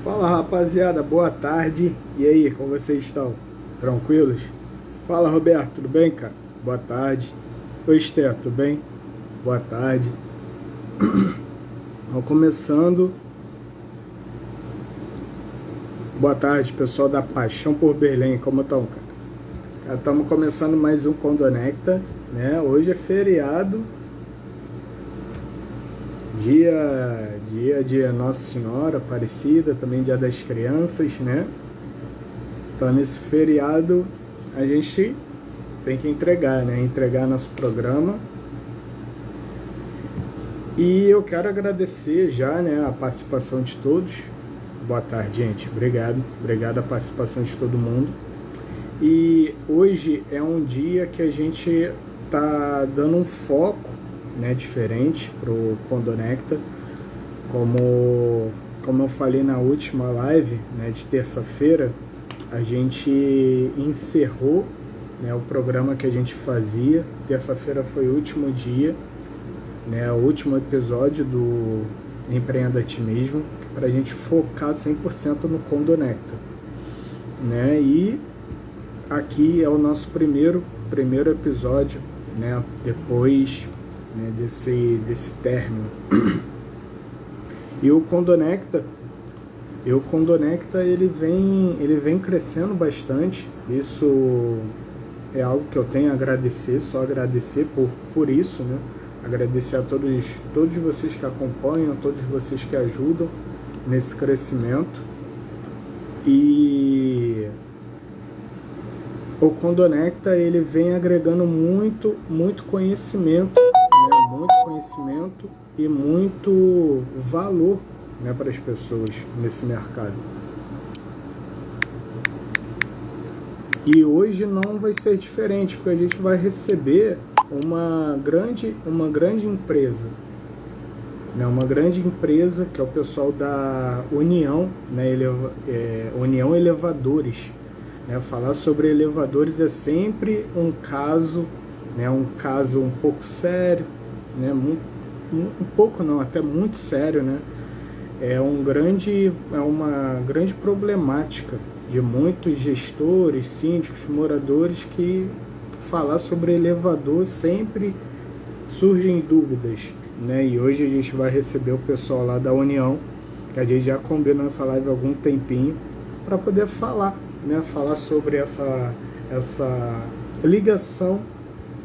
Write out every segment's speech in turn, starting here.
Fala rapaziada, boa tarde. E aí, como vocês estão? Tranquilos? Fala Roberto, tudo bem, cara? Boa tarde. Oi, Esther, tudo bem? Boa tarde. Vamos começando. Boa tarde, pessoal da Paixão por Berlim, como estão, cara? Estamos começando mais um Condonecta, né? Hoje é feriado, dia de Nossa Senhora Aparecida, também dia das crianças, né? Então nesse feriado a gente tem que entregar, né? Entregar nosso programa. E eu quero agradecer já, né, a participação de todos. Boa tarde, gente. Obrigado a participação de todo mundo. E hoje é um dia que a gente tá dando um foco, né, diferente pro Condonecta. Como eu falei na última live, né, de terça-feira, a gente encerrou, né, o programa que a gente fazia. Terça-feira foi o último dia, né, o último episódio do Empreenda a Ti Mesmo, para a gente focar 100% no Condonecta, né? E aqui é o nosso primeiro episódio, né, depois, né, desse término. E o Condonecta ele vem crescendo bastante. Isso é algo que eu tenho a agradecer, só agradecer por isso, né? Agradecer a todos vocês que acompanham, todos vocês que ajudam nesse crescimento. E o Condonecta ele vem agregando muito conhecimento, né? Muito conhecimento e muito valor, né, para as pessoas nesse mercado. E hoje não vai ser diferente, porque a gente vai receber uma grande empresa, né, uma grande empresa que é o pessoal da União, né, União Elevadores. Né, falar sobre elevadores é sempre um caso, né, um caso um pouco sério, né, um pouco não, até muito sério, né? É uma grande problemática de muitos gestores, síndicos, moradores, que falar sobre elevador sempre surgem dúvidas, né? E hoje a gente vai receber o pessoal lá da União, que a gente já combinou essa live há algum tempinho, para poder falar, né? Falar sobre essa ligação,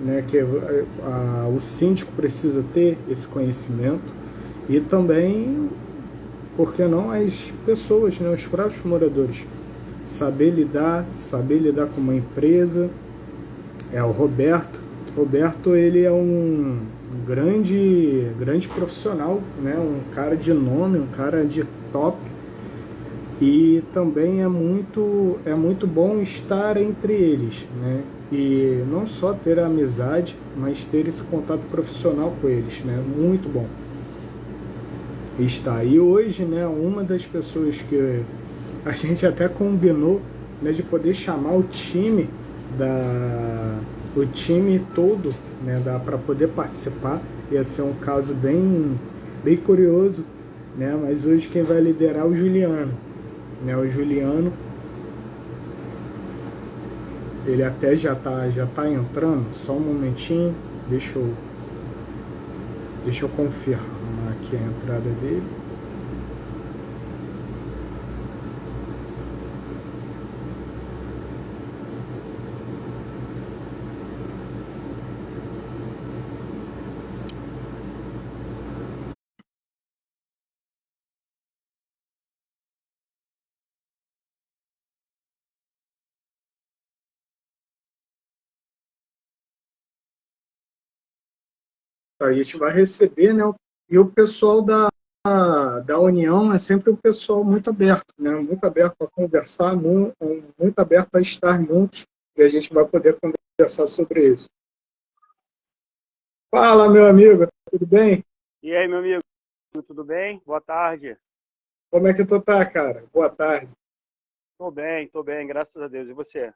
né? Que o síndico precisa ter esse conhecimento, e também, por que não, as pessoas, né? Os próprios moradores saber lidar com uma empresa. O Roberto ele é um grande profissional, né? Um cara de nome, um cara de top. E também é muito bom estar entre eles, né? E não só ter a amizade, mas ter esse contato profissional com eles, né? Muito bom estar. E hoje, né, uma das pessoas que a gente até combinou, né, de poder chamar o time todo, né, para poder participar. Ia ser um caso bem curioso, né? Mas hoje quem vai liderar é o Juliano, né? O Juliano, ele até já tá entrando. Só um momentinho, deixa eu confirmar aqui a entrada dele. A gente vai receber, né? E o pessoal da União é sempre um pessoal muito aberto, né? Muito aberto a conversar, muito aberto a estar juntos, e a gente vai poder conversar sobre isso. Fala, meu amigo, tudo bem? E aí, meu amigo, tudo bem? Boa tarde. Como é que tu tá, cara? Boa tarde. Tô bem, graças a Deus. E você?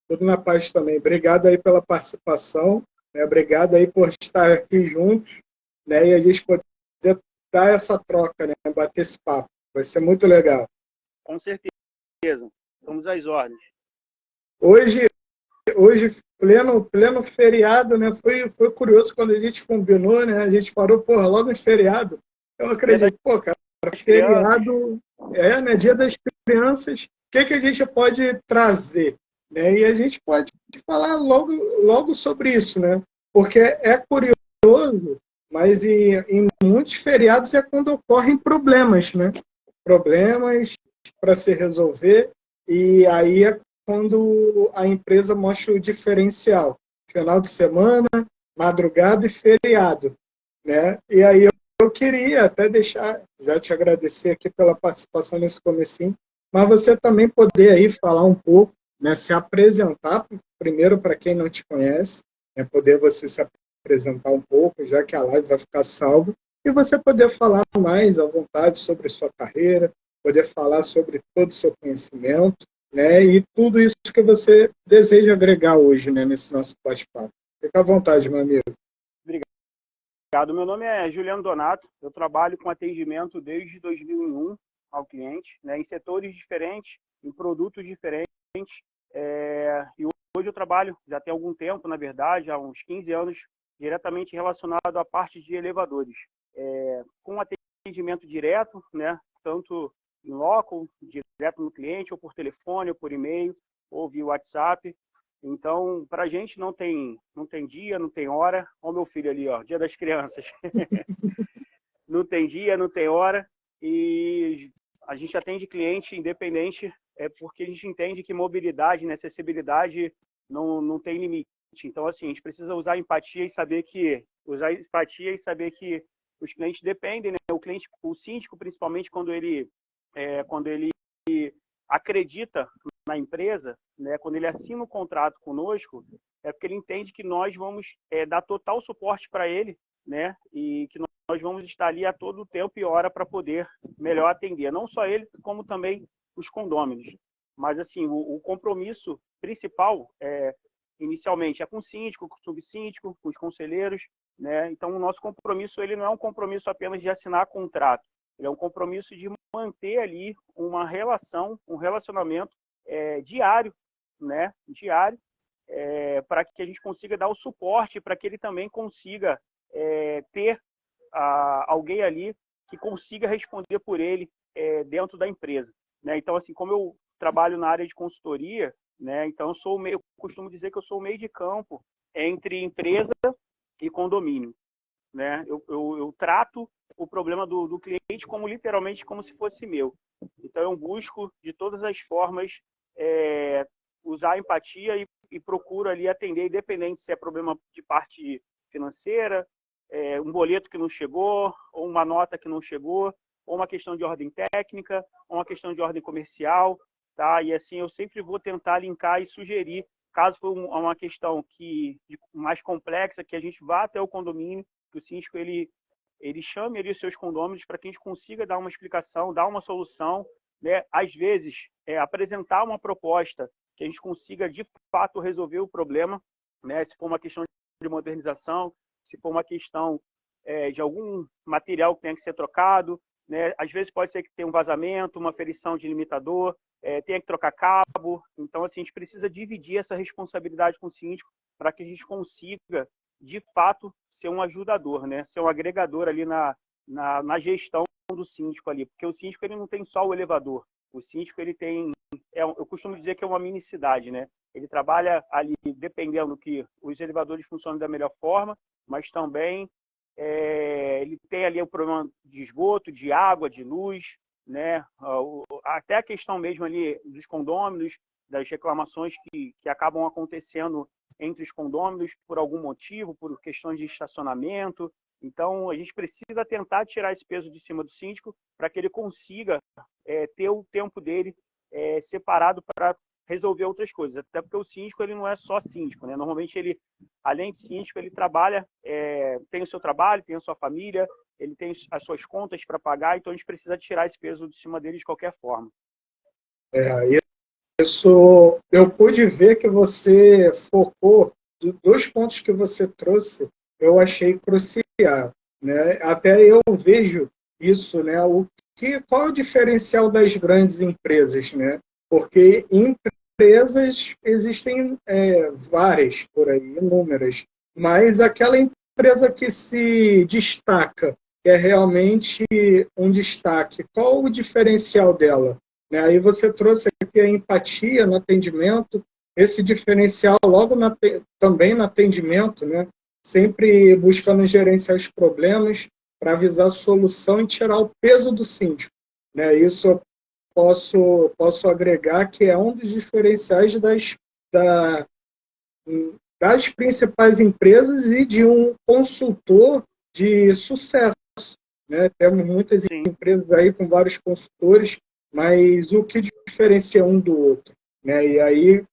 Tudo na paz também. Obrigado aí pela participação, né? Obrigado aí por estar aqui juntos, né? E a gente poder dar essa troca, né? Bater esse papo. Vai ser muito legal. Com certeza. Estamos às ordens. Hoje, pleno feriado, né? Foi curioso quando a gente combinou, né? A gente parou, porra, logo no feriado. Eu acredito, pô, cara, feriado né? Dia das Crianças, o que a gente pode trazer? Né? E a gente pode falar logo sobre isso, né? Porque é curioso, mas em muitos feriados é quando ocorrem problemas, né? Problemas para se resolver, e aí é quando a empresa mostra o diferencial. Final de semana, madrugada e feriado. Né? E aí eu queria até deixar, já te agradecer aqui pela participação nesse comecinho, mas você também poder aí falar um pouco, né, se apresentar, primeiro para quem não te conhece, né, poder você se apresentar um pouco, já que a live vai ficar salva, e você poder falar mais à vontade sobre a sua carreira, poder falar sobre todo o seu conhecimento, né, e tudo isso que você deseja agregar hoje, né, nesse nosso bate-papo. Fica à vontade, meu amigo. Obrigado. Meu nome é Juliano Donato, eu trabalho com atendimento desde 2001 ao cliente, né, em setores diferentes, em produtos diferentes, e hoje eu trabalho, já tem algum tempo, na verdade, há uns 15 anos, diretamente relacionado à parte de elevadores, com atendimento direto, né, tanto em loco, direto no cliente, ou por telefone, ou por e-mail, ou via WhatsApp. Então, para a gente não tem dia, não tem hora. Olha o meu filho ali, ó, Dia das Crianças. Não tem dia, não tem hora. E a gente atende cliente independente, porque a gente entende que mobilidade, né, acessibilidade não tem limite. Então, assim, a gente precisa usar empatia e saber que os clientes dependem, né? O síndico, principalmente quando ele acredita na empresa, né, quando ele assina um contrato conosco, é porque ele entende que nós vamos dar total suporte para ele, né, e que nós vamos estar ali a todo tempo e hora para poder melhor atender, não só ele, como também os condôminos. Mas, assim, o compromisso principal, inicialmente, é com o síndico, com o subsíndico, com os conselheiros, né? Então, o nosso compromisso ele não é um compromisso apenas de assinar contrato, ele é um compromisso de manter ali uma relação, um relacionamento diário, né? Diário, para que a gente consiga dar o suporte, para que ele também consiga ter alguém ali que consiga responder por ele dentro da empresa, né? Então, assim, como eu trabalho na área de consultoria, né? Então, eu costumo dizer que eu sou o meio de campo entre empresa e condomínio, né? Eu trato o problema do cliente como literalmente como se fosse meu. Então, eu busco de todas as formas usar a empatia e procuro ali atender, independente se é problema de parte financeira, um boleto que não chegou, ou uma nota que não chegou, ou uma questão de ordem técnica, ou uma questão de ordem comercial, tá? E assim, eu sempre vou tentar linkar e sugerir, caso for uma questão mais complexa, que a gente vá até o condomínio, que o síndico ele chame ali os seus condôminos para que a gente consiga dar uma explicação, dar uma solução, né? Às vezes, apresentar uma proposta que a gente consiga, de fato, resolver o problema, né? Se for uma questão de modernização, se for uma questão de algum material que tenha que ser trocado, né? Às vezes pode ser que tenha um vazamento, uma ferição de limitador, tenha que trocar cabo. Então, assim, a gente precisa dividir essa responsabilidade com o síndico para que a gente consiga, de fato, ser um ajudador, né? Ser um agregador ali na gestão do síndico ali, porque o síndico ele não tem só o elevador, o síndico ele tem, eu costumo dizer que é uma mini cidade, né? Ele trabalha ali dependendo que os elevadores funcionem da melhor forma, mas também ele tem ali o problema de esgoto, de água, de luz, né? Até a questão mesmo ali dos condôminos, das reclamações que acabam acontecendo entre os condôminos por algum motivo, por questões de estacionamento. Então, a gente precisa tentar tirar esse peso de cima do síndico para que ele consiga ter o tempo dele separado para resolver outras coisas. Até porque o síndico ele não é só síndico, né? Normalmente, ele, além de síndico, ele trabalha, tem o seu trabalho, tem a sua família, ele tem as suas contas para pagar, então a gente precisa tirar esse peso de cima dele de qualquer forma. Isso, eu pude ver que você focou, dois pontos que você trouxe, eu achei crucial, né? Até eu vejo isso, né? O qual é o diferencial das grandes empresas, né? Porque empresas existem várias por aí, inúmeras, mas aquela empresa que se destaca, que é realmente um destaque, qual o diferencial dela? Né? Aí você trouxe aqui a empatia no atendimento, esse diferencial logo também no atendimento, né? Sempre buscando gerenciar os problemas para avisar a solução e tirar o peso do síndico. Né? Isso eu posso agregar que é um dos diferenciais das principais empresas e de um consultor de sucesso. Né? Temos muitas Sim. empresas aí com vários consultores, mas o que diferencia um do outro? Né? E aí,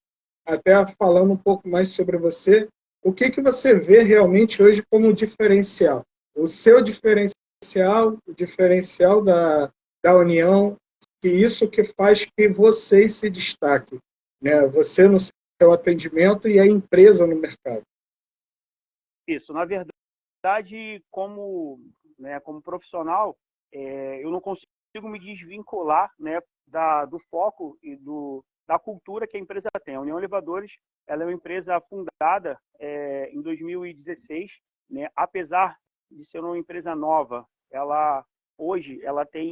até falando um pouco mais sobre você, o que você vê realmente hoje como diferencial? O seu diferencial, o diferencial da União, que isso que faz que vocês se destaquem, né? Você no seu atendimento e a empresa no mercado. Isso, na verdade, como profissional, eu não consigo me desvincular, né, do foco e da cultura que a empresa tem. A União Elevadores, ela é uma empresa fundada em 2016, né, apesar de ser uma empresa nova, hoje ela tem,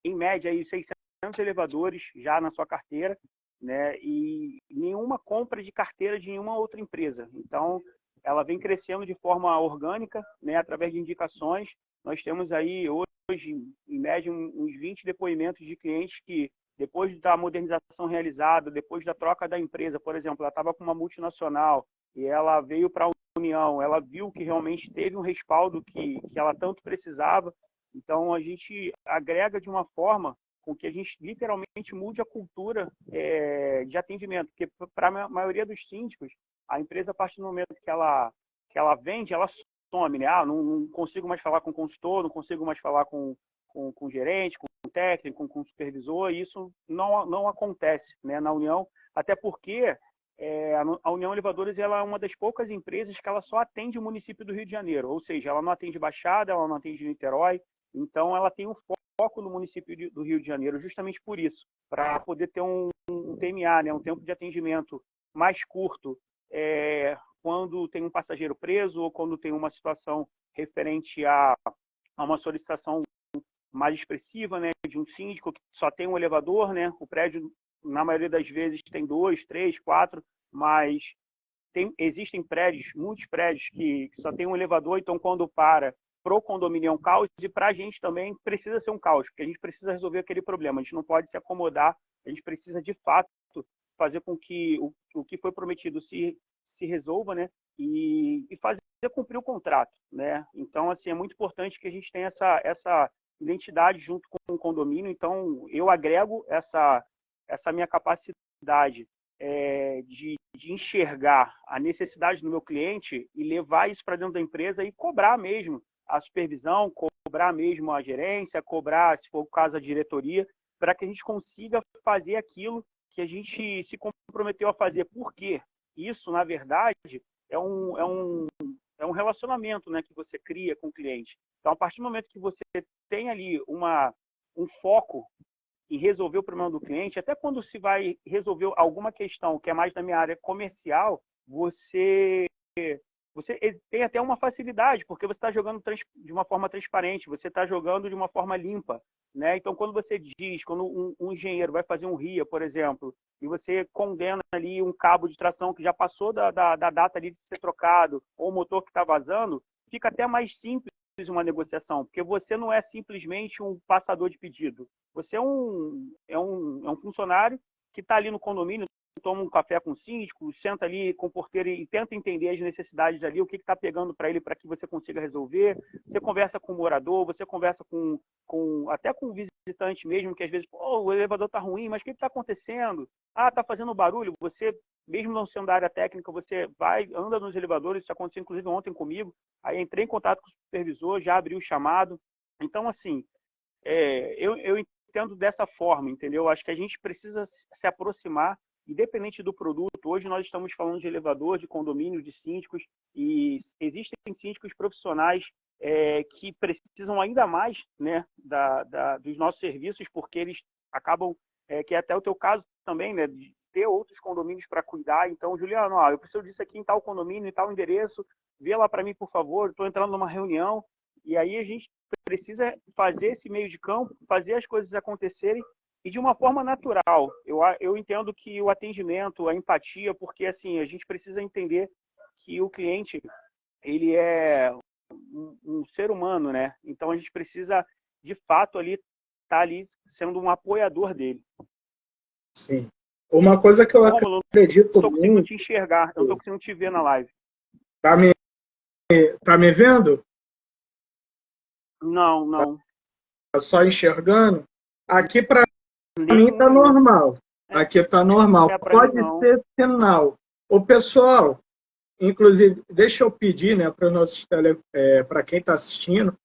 em média, aí, 600 elevadores já na sua carteira, né, e nenhuma compra de carteira de nenhuma outra empresa. Então, ela vem crescendo de forma orgânica, né, através de indicações. Nós temos aí hoje, em média, uns 20 depoimentos de clientes que, depois da modernização realizada, depois da troca da empresa, por exemplo, ela estava com uma multinacional e ela veio para a União, ela viu que realmente teve um respaldo que ela tanto precisava. Então, a gente agrega de uma forma com que a gente literalmente mude a cultura de atendimento, porque para a maioria dos síndicos, a empresa, a partir do momento que ela vende, ela some, né? Não consigo mais falar com o consultor, não consigo mais falar com o gerente, com o técnico, com o supervisor, e isso não acontece, né, na União, até porque a União Elevadores ela é uma das poucas empresas que ela só atende o município do Rio de Janeiro, ou seja, ela não atende Baixada, ela não atende Niterói, então ela tem um foco no município do Rio de Janeiro, justamente por isso, para poder ter um TMA, né, um tempo de atendimento mais curto, quando tem um passageiro preso ou quando tem uma situação referente a uma solicitação mais expressiva, né, de um síndico que só tem um elevador, né, o prédio, na maioria das vezes, tem 2, 3, 4, mas existem prédios, muitos prédios que só tem um elevador, então quando pro condomínio é um caos, e para a gente também precisa ser um caos, porque a gente precisa resolver aquele problema, a gente não pode se acomodar, a gente precisa, de fato, fazer com que o que foi prometido se resolva, né, e fazer cumprir o contrato, né. Então, assim, é muito importante que a gente tenha essa identidade junto com o condomínio, então eu agrego essa minha capacidade de enxergar a necessidade do meu cliente e levar isso para dentro da empresa e cobrar mesmo a supervisão, cobrar mesmo a gerência, cobrar, se for o caso, a diretoria, para que a gente consiga fazer aquilo que a gente se comprometeu a fazer. Por quê? Isso, na verdade, é um relacionamento, né, que você cria com o cliente. Então, a partir do momento que você tem ali um foco em resolver o problema do cliente, até quando se vai resolver alguma questão que é mais da minha área comercial, você tem até uma facilidade, porque você está jogando de uma forma transparente, você está jogando de uma forma limpa, né? Então, quando você diz, quando um engenheiro vai fazer um RIA, por exemplo, e você condena ali um cabo de tração que já passou da data ali de ser trocado, ou o motor que está vazando, fica até mais simples uma negociação, porque você não é simplesmente um passador de pedido. Você é um funcionário que está ali no condomínio, toma um café com o síndico, senta ali com o porteiro e tenta entender as necessidades ali, o que está pegando para ele para que você consiga resolver. Você conversa com o morador, você conversa até com o visitante mesmo, que às vezes, o elevador está ruim, mas o que está acontecendo? Ah, está fazendo barulho. Você, mesmo não sendo da área técnica, você anda nos elevadores, isso aconteceu inclusive ontem comigo, aí entrei em contato com o supervisor, já abri o chamado. Então, assim, eu entendo dessa forma, entendeu? Acho que a gente precisa se aproximar, independente do produto. Hoje nós estamos falando de elevador, de condomínio, de síndicos, e existem síndicos profissionais que precisam ainda mais, né, dos nossos serviços, porque eles acabam, que é até o teu caso também, né, de ter outros condomínios para cuidar. Então, Juliano, eu preciso disso aqui em tal condomínio, em tal endereço, vê lá para mim, por favor, estou entrando numa reunião. E aí a gente precisa fazer esse meio de campo, fazer as coisas acontecerem e de uma forma natural. Eu entendo que o atendimento, a empatia, porque assim, a gente precisa entender que o cliente, ele é um ser humano, né? Então a gente precisa, de fato, ali estar ali sendo um apoiador dele. Sim. Uma coisa que eu Rômulo, acredito eu não estou conseguindo muito... te enxergar, eu não estou conseguindo te ver na live. Tá me vendo? Não, não. Tá só enxergando? Aqui para Nesse mim tá momento. normal. Aqui tá normal. Para mim Pode não. ser sinal. O pessoal, inclusive, deixa eu pedir, né, para nossos para quem está assistindo,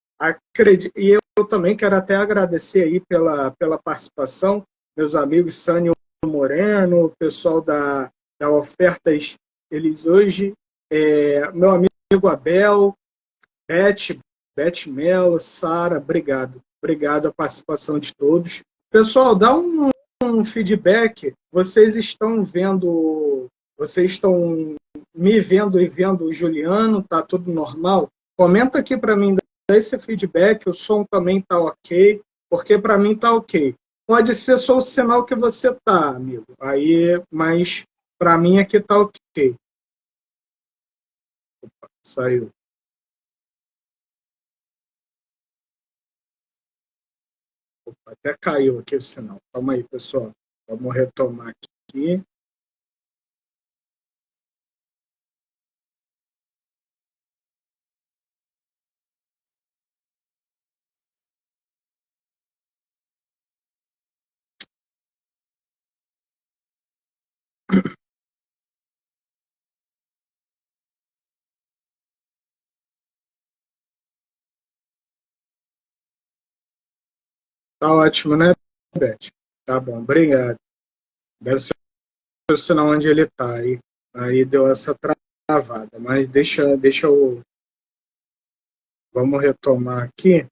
e eu também quero até agradecer aí pela participação, meus amigos Sânio Moreno, o pessoal da Ofertas, eles hoje, meu amigo Abel, Beth Mello, Sara, obrigado. Obrigado a participação de todos. Pessoal, dá um feedback. Vocês estão me vendo e vendo o Juliano, tá tudo normal? Comenta aqui para mim, dá esse feedback, o som também tá ok, porque para mim tá ok. Pode ser só o sinal que você tá, amigo. Aí, mas para mim aqui tá ok. Opa, saiu. Opa, até caiu aqui o sinal. Calma aí, pessoal. Vamos retomar aqui. Tá ótimo, né, Beth? Tá bom, obrigado. Deve ser o sinal onde ele tá. Aí deu essa travada. Mas deixa eu. Vamos retomar aqui.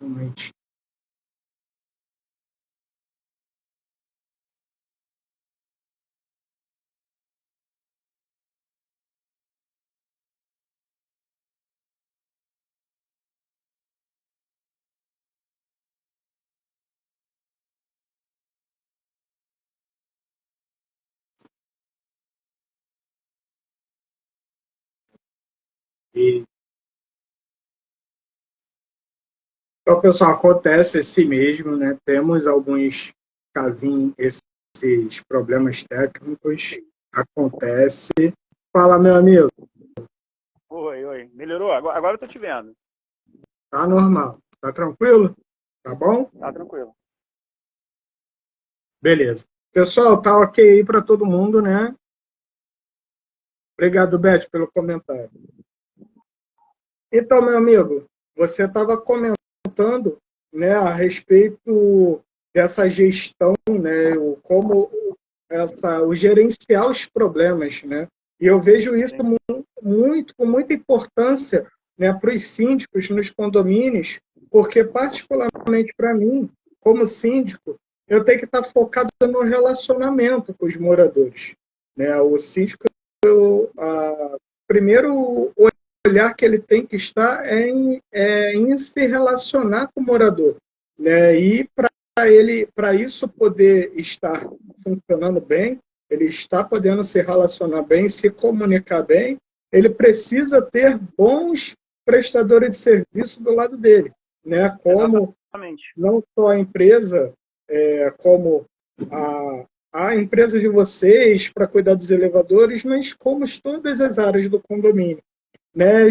Realmente. Então, pessoal, acontece assim mesmo, né? Temos alguns casinhos, esses problemas técnicos. Acontece. Fala, meu amigo. Oi. Melhorou? Agora eu tô te vendo. Tá normal. Tá tranquilo? Tá bom? Tá tranquilo. Beleza. Pessoal, tá ok aí para todo mundo, né? Obrigado, Beth, pelo comentário. Então, meu amigo, você estava comentando né, a respeito dessa gestão, né, o gerenciar os problemas, né? E eu vejo isso Sim. muito, com muita importância, né, para os síndicos nos condomínios, porque, particularmente para mim, como síndico, eu tenho que estar focado no relacionamento com os moradores. Né? O síndico, primeiro olhar que ele tem que estar em se relacionar com o morador. Né? E para isso poder estar funcionando bem, ele está podendo se relacionar bem, se comunicar bem, ele precisa ter bons prestadores de serviço do lado dele, né? Como Exatamente. não só a empresa, como a empresa de vocês para cuidar dos elevadores, mas como todas as áreas do condomínio, né?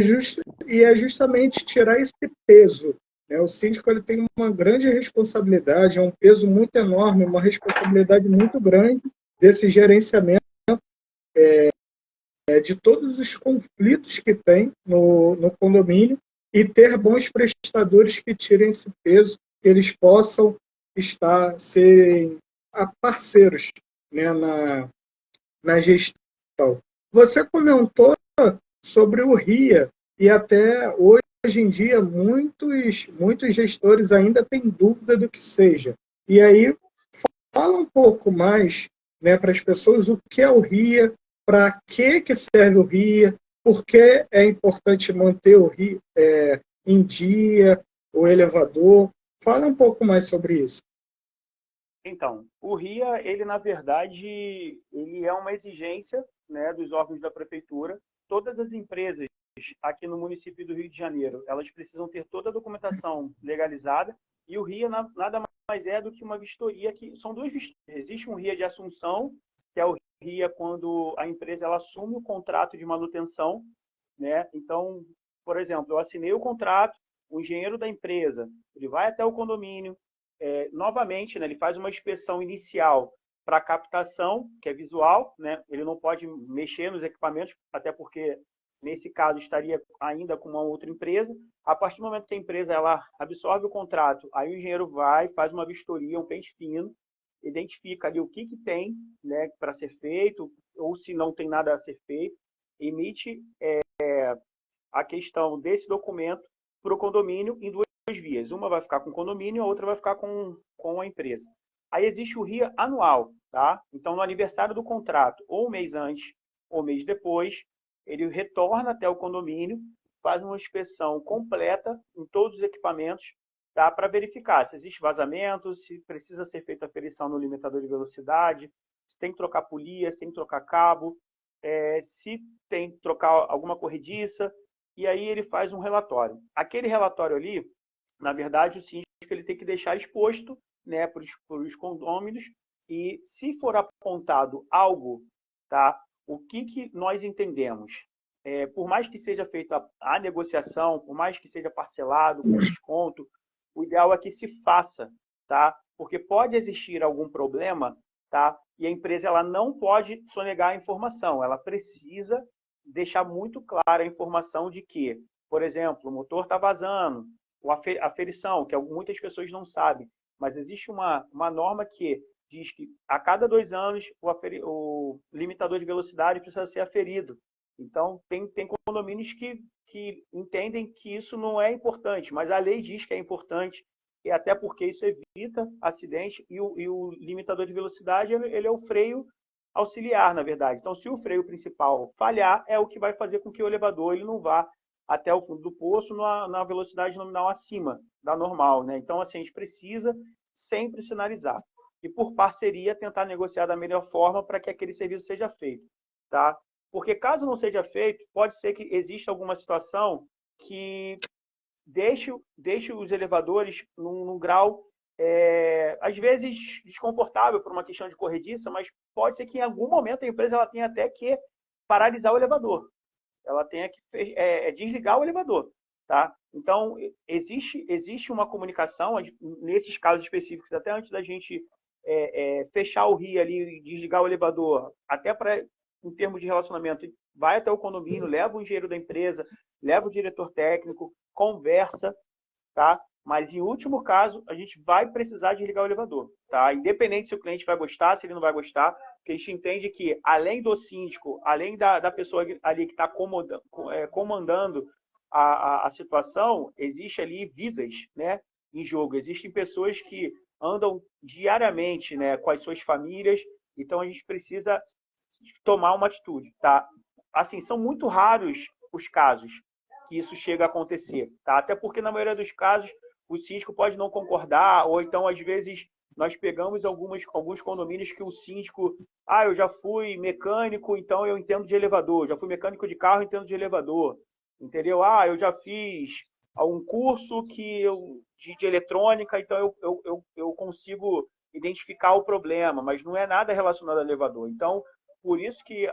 E é justamente tirar esse peso. Né? O síndico ele tem uma grande responsabilidade, é um peso muito enorme, uma responsabilidade muito grande desse gerenciamento de todos os conflitos que tem no condomínio e ter bons prestadores que tirem esse peso, que eles possam serem parceiros, né, na gestão. Você comentou sobre o RIA e até hoje em dia muitos gestores ainda têm dúvida do que seja. E aí fala um pouco mais, né, para as pessoas o que é o RIA, para que serve o RIA, por que é importante manter o RIA em dia, o elevador. Fala um pouco mais sobre isso. Então, o RIA, ele na verdade, ele é uma exigência, né, dos órgãos da prefeitura. Todas as empresas aqui no município do Rio de Janeiro, elas precisam ter toda a documentação legalizada e o RIA nada mais é do que uma vistoria que são duas vistorias. Existe um RIA de assunção, que é o RIA quando a empresa ela assume o contrato de manutenção, né? Então, por exemplo, eu assinei o contrato, o engenheiro da empresa, ele vai até o condomínio, novamente, né, ele faz uma inspeção inicial para captação, que é visual, né? Ele não pode mexer nos equipamentos, até porque nesse caso estaria ainda com uma outra empresa. A partir do momento que a empresa ela absorve o contrato, aí o engenheiro vai, faz uma vistoria, um pente fino, identifica ali o que tem, né, para ser feito, ou se não tem nada a ser feito, emite a questão desse documento para o condomínio em duas vias. Uma vai ficar com o condomínio, a outra vai ficar com a empresa. Aí existe o RIA anual, tá? Então, no aniversário do contrato, ou um mês antes, ou um mês depois, ele retorna até o condomínio, faz uma inspeção completa em todos os equipamentos, tá? Para verificar se existe vazamento, se precisa ser feita a aferição no limitador de velocidade, se tem que trocar polia, se tem que trocar cabo, se tem que trocar alguma corrediça, e aí ele faz um relatório. Aquele relatório ali, na verdade, o síndico ele tem que deixar exposto, né, para os condôminos, e se for apontado algo, tá, o que nós entendemos? Por mais que seja feita a negociação, por mais que seja parcelado, com desconto, o ideal é que se faça, tá? Porque pode existir algum problema, tá? E a empresa ela não pode sonegar a informação, ela precisa deixar muito clara a informação de que, por exemplo, o motor está vazando, a aferição, que muitas pessoas não sabem, mas existe uma norma que diz que a cada 2 anos o limitador de velocidade precisa ser aferido. Então, tem condomínios que entendem que isso não é importante, mas a lei diz que é importante, e até porque isso evita acidente, e o limitador de velocidade ele é o freio auxiliar, na verdade. Então, se o freio principal falhar, é o que vai fazer com que o elevador ele não vá até o fundo do poço na velocidade nominal acima da normal. Né? Então, assim, a gente precisa sempre sinalizar. E, por parceria, tentar negociar da melhor forma para que aquele serviço seja feito. Tá? Porque, caso não seja feito, pode ser que exista alguma situação que deixe os elevadores num grau, às vezes, desconfortável por uma questão de corrediça, mas pode ser que em algum momento a empresa ela tenha até que paralisar o elevador. Ela tenha que desligar o elevador. Tá? Então, existe uma comunicação, nesses casos específicos, até antes da gente fechar o RI ali e desligar o elevador, até para, em termos de relacionamento, vai até o condomínio, leva o engenheiro da empresa, leva o diretor técnico, conversa, tá? Mas, em último caso, a gente vai precisar desligar o elevador, tá? Independente se o cliente vai gostar, se ele não vai gostar, porque a gente entende que, além do síndico, além da pessoa ali que está comandando a situação, existe ali vidas, né, em jogo. Existem pessoas que andam diariamente, né, com as suas famílias, então a gente precisa tomar uma atitude, tá? Assim, são muito raros os casos que isso chega a acontecer, tá? Até porque, na maioria dos casos, o síndico pode não concordar, ou então, às vezes, nós pegamos alguns condomínios que o síndico, eu já fui mecânico, então eu entendo de elevador, já fui mecânico de carro, entendo de elevador, entendeu? Eu já fiz um curso de eletrônica, então eu consigo identificar o problema, mas não é nada relacionado ao elevador. Então, por isso que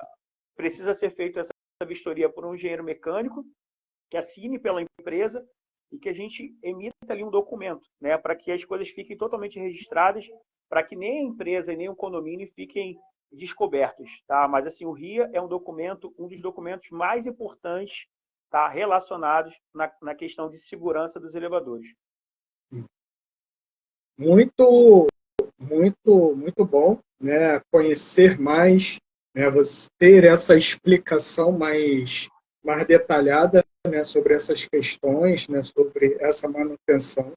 precisa ser feita essa vistoria por um engenheiro mecânico, que assine pela empresa e que a gente emita ali um documento, né, para que as coisas fiquem totalmente registradas, para que nem a empresa e nem o condomínio fiquem descobertos, tá? Mas assim, o RIA é um dos documentos mais importantes, tá, relacionados na questão de segurança dos elevadores. Muito, muito bom, né? Conhecer mais, né? Você ter essa explicação mais detalhada, né? Sobre essas questões, né? Sobre essa manutenção.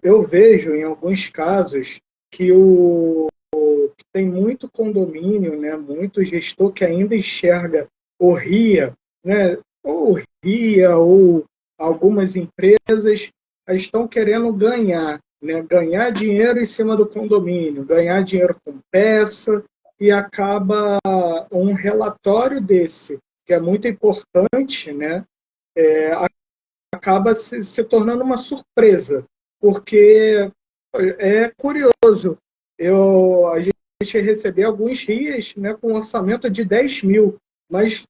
Eu vejo em alguns casos que tem muito condomínio, né? Muito gestor que ainda enxerga o RIA, né? Ou RIA ou algumas empresas estão querendo ganhar, né? Ganhar dinheiro em cima do condomínio, ganhar dinheiro com peça, e acaba um relatório desse, que é muito importante, né? Acaba se tornando uma surpresa, porque é curioso. A gente recebeu alguns RIAs, né, com um orçamento de 10 mil, mas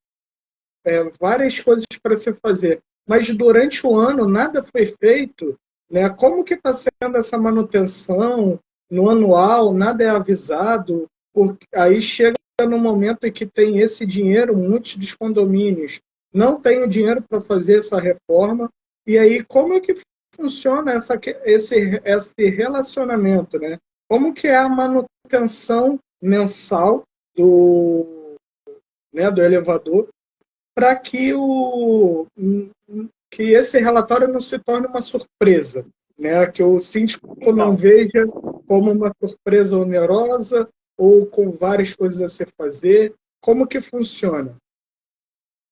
várias coisas para se fazer. Mas durante o ano nada foi feito, né? Como que está sendo essa manutenção no anual? Nada é avisado. Porque aí chega no momento em que tem esse dinheiro, muitos dos condomínios não têm o dinheiro para fazer essa reforma. E aí como é que funciona esse relacionamento, né? Como que é a manutenção mensal do elevador, para que esse relatório não se torne uma surpresa, né? Que o síndico não veja como uma surpresa onerosa ou com várias coisas a se fazer. Como que funciona?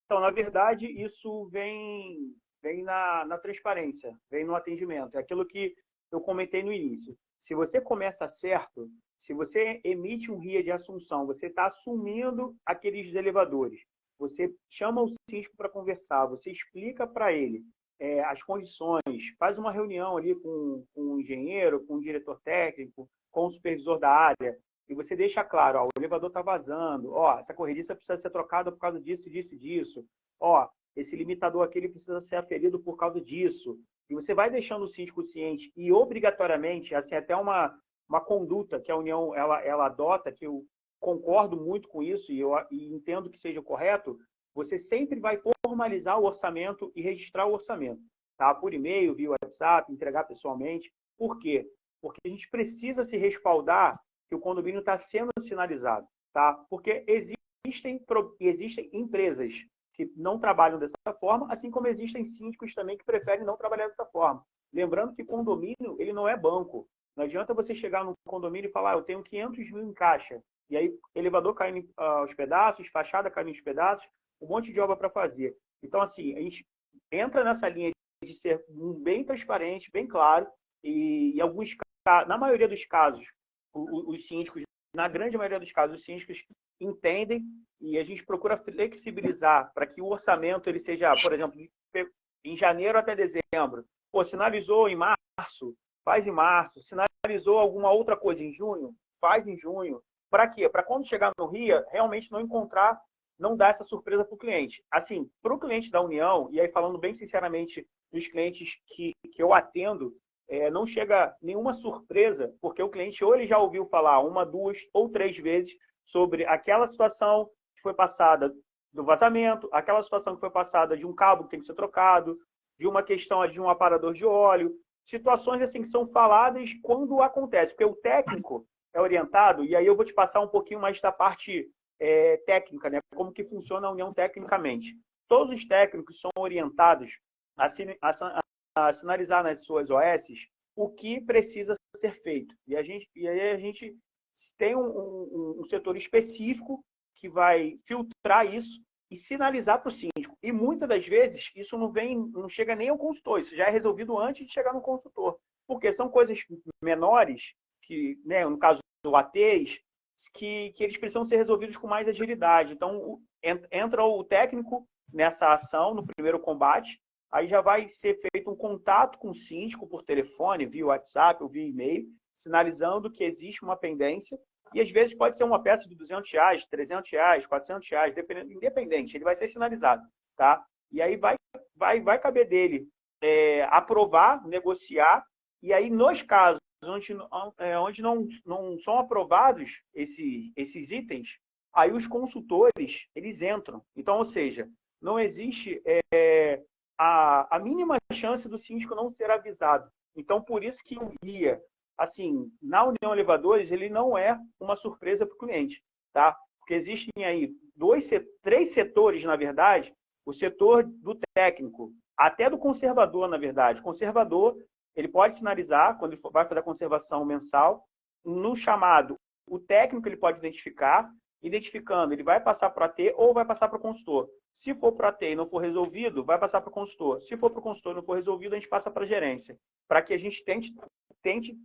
Então, na verdade, isso vem na transparência, vem no atendimento. É aquilo que eu comentei no início. Se você começa certo, se você emite um RIA de assunção, você está assumindo aqueles elevadores. Você chama o síndico para conversar, você explica para ele as condições, faz uma reunião ali com o engenheiro, com o diretor técnico, com o supervisor da área, e você deixa claro, o elevador está vazando, essa corrediça precisa ser trocada por causa disso, disso e disso, esse limitador aqui ele precisa ser aferido por causa disso. E você vai deixando o síndico ciente e, obrigatoriamente, assim, até uma conduta que a União ela adota, que eu concordo muito com isso e entendo que seja correto, você sempre vai formalizar o orçamento e registrar o orçamento, tá? Por e-mail, via WhatsApp, entregar pessoalmente. Por quê? Porque a gente precisa se respaldar que o condomínio está sendo sinalizado, tá? Porque existem empresas que não trabalham dessa forma, assim como existem síndicos também que preferem não trabalhar dessa forma. Lembrando que condomínio, ele não é banco. Não adianta você chegar no condomínio e falar, eu tenho 500 mil em caixa, e aí elevador caindo aos pedaços, fachada caindo aos pedaços, um monte de obra para fazer. Então, assim, a gente entra nessa linha de ser bem transparente, bem claro, e na maioria dos casos, os síndicos, na grande maioria dos casos, os síndicos entendem e a gente procura flexibilizar para que o orçamento ele seja, por exemplo, em janeiro até dezembro. Sinalizou em março, faz em março. Sinalizou alguma outra coisa em junho, faz em junho. Para quê? Para quando chegar no RIA, realmente não dar essa surpresa para o cliente. Assim, para o cliente da União, e aí falando bem sinceramente dos clientes que eu atendo, não chega nenhuma surpresa, porque o cliente ou ele já ouviu falar uma, duas ou três vezes sobre aquela situação que foi passada do vazamento, aquela situação que foi passada de um cabo que tem que ser trocado, de uma questão de um aparador de óleo, situações assim que são faladas quando acontece, porque o técnico é orientado, e aí eu vou te passar um pouquinho mais da parte técnica, né? Como que funciona a união tecnicamente. Todos os técnicos são orientados a sinalizar nas suas OSs o que precisa ser feito. E aí a gente tem um setor específico que vai filtrar isso e sinalizar para o síndico. E muitas das vezes isso não chega nem ao consultor, isso já é resolvido antes de chegar no consultor. Porque são coisas menores, que, né, no caso do ATs, que eles precisam ser resolvidos com mais agilidade. Então, entra o técnico nessa ação, no primeiro combate, aí já vai ser feito um contato com o síndico por telefone, via WhatsApp ou via e-mail, sinalizando que existe uma pendência, e às vezes pode ser uma peça de R$200, R$300, R$400, independente, ele vai ser sinalizado, tá? E aí vai caber dele aprovar, negociar, e aí nos casos onde não são aprovados esses itens, aí os consultores, eles entram. Então, ou seja, não existe a mínima chance do síndico não ser avisado. Então, por isso que o guia, assim, na União Elevadores, ele não é uma surpresa para o cliente, tá? Porque existem aí três setores, na verdade, o setor do técnico, até do conservador, na verdade. O conservador, ele pode sinalizar, quando ele vai fazer a conservação mensal, no chamado, o técnico ele pode identificando, ele vai passar para o AT ou vai passar para o consultor. Se for para o AT e não for resolvido, vai passar para o consultor. Se for para o consultor e não for resolvido, a gente passa para a gerência, para que a gente tente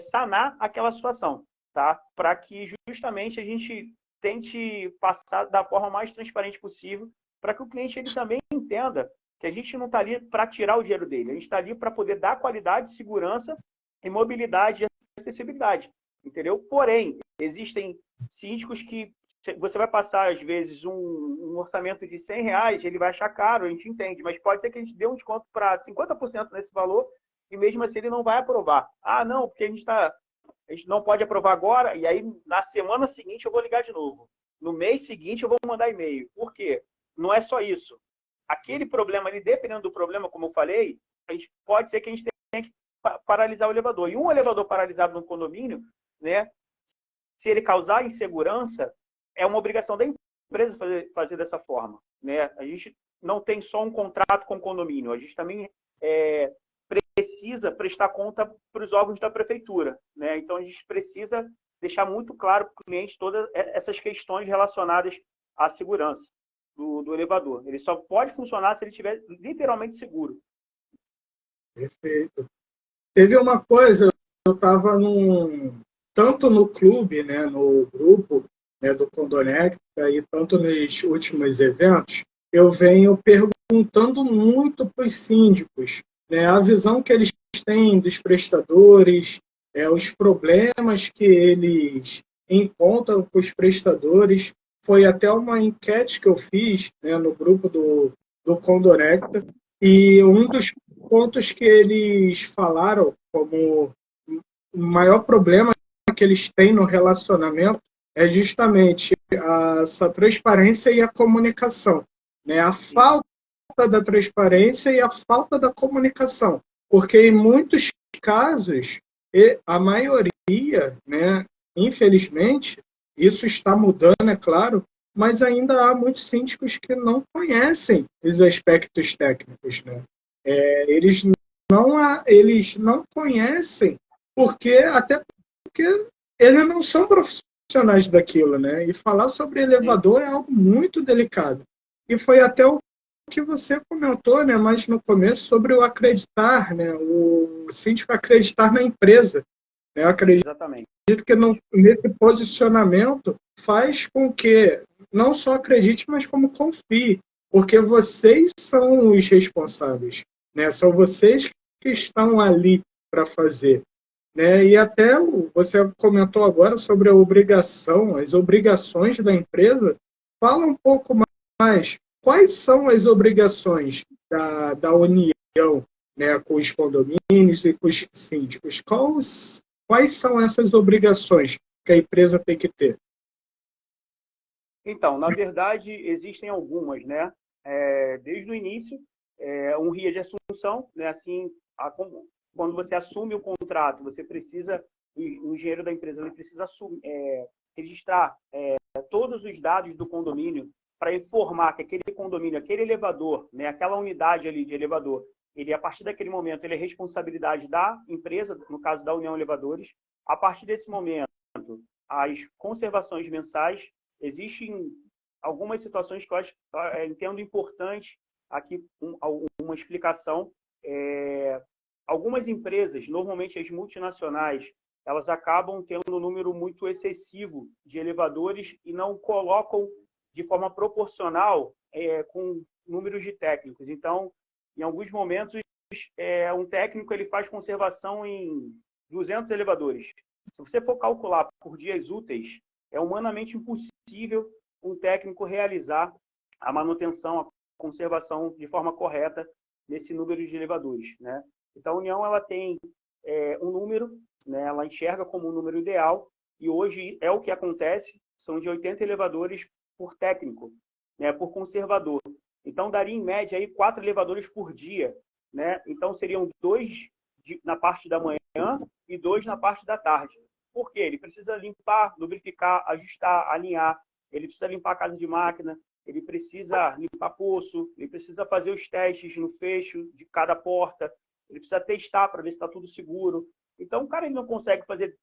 sanar aquela situação, tá? Para que justamente a gente tente passar da forma mais transparente possível, para que o cliente ele também entenda que a gente não está ali para tirar o dinheiro dele, a gente está ali para poder dar qualidade, segurança, e mobilidade e acessibilidade, entendeu? Porém, existem síndicos que você vai passar, às vezes, um orçamento de R$100, ele vai achar caro, a gente entende, mas pode ser que a gente dê um desconto para 50% nesse valor e mesmo assim ele não vai aprovar. Ah, não, porque a gente não pode aprovar agora, e aí na semana seguinte eu vou ligar de novo. No mês seguinte eu vou mandar e-mail. Por quê? Não é só isso. Aquele problema ali, dependendo do problema, como eu falei, pode ser que a gente tenha que paralisar o elevador. E um elevador paralisado no condomínio, né, se ele causar insegurança, é uma obrigação da empresa fazer dessa forma, né? A gente não tem só um contrato com o condomínio, a gente também precisa prestar conta para os órgãos da prefeitura, né? Então a gente precisa deixar muito claro para o cliente todas essas questões relacionadas à segurança do elevador. Ele só pode funcionar se ele estiver literalmente seguro. Perfeito. Teve uma coisa, eu estava tanto no clube, né, no grupo, né, do Condonecta, e tanto nos últimos eventos, eu venho perguntando muito para os síndicos, né, a visão que eles têm dos prestadores, os problemas que eles encontram com os prestadores. Foi até uma enquete que eu fiz, né, no grupo do Condonecta, e um dos pontos que eles falaram como o maior problema que eles têm no relacionamento é justamente essa transparência e a comunicação, né? A falta da transparência e a falta da comunicação, porque em muitos casos, a maioria, né, infelizmente, isso está mudando, é claro, mas ainda há muitos síndicos que não conhecem os aspectos técnicos, né? Eles não conhecem, até porque eles não são profissionais daquilo, né? E falar sobre elevador é algo muito delicado. E foi até o que você comentou, né, mais no começo, sobre o acreditar, né? O síndico acreditar na empresa. Eu acredito Exatamente. que nesse posicionamento faz com que não só acredite, mas como confie, porque vocês são os responsáveis, né? São vocês que estão ali para fazer, né? E até você comentou agora sobre a obrigação, as obrigações da empresa. Fala um pouco mais. Quais são as obrigações da União, né, com os condomínios e com os síndicos? Quais são essas obrigações que a empresa tem que ter? Então, na verdade, existem algumas, né? Desde o início, um RIA de assunção, né? Assim, quando você assume o contrato, você precisa, o engenheiro da empresa ele precisa registrar todos os dados do condomínio para informar que aquele condomínio, aquele elevador, né, aquela unidade ali de elevador, ele, a partir daquele momento, ele é responsabilidade da empresa, no caso da União Elevadores. A partir desse momento, as conservações mensais, existem algumas situações que eu entendo importante aqui, uma explicação. Algumas empresas, normalmente as multinacionais, elas acabam tendo um número muito excessivo de elevadores e não colocam de forma proporcional com números de técnicos. Então, em alguns momentos, um técnico ele faz conservação em 200 elevadores. Se você for calcular por dias úteis, é humanamente impossível um técnico realizar a manutenção, a conservação de forma correta nesse número de elevadores, né? Então, a União ela tem um número, né? Ela enxerga como um número ideal, e hoje é o que acontece, são de 80 elevadores por técnico, né? Por conservador. Então, daria em média aí 4 elevadores por dia, né? Então, seriam 2 na parte da manhã e 2 na parte da tarde. Por quê? Ele precisa limpar, lubrificar, ajustar, alinhar, ele precisa limpar a casa de máquina, ele precisa limpar poço, ele precisa fazer os testes no fecho de cada porta, ele precisa testar para ver se está tudo seguro. Então, o cara ele não consegue fazer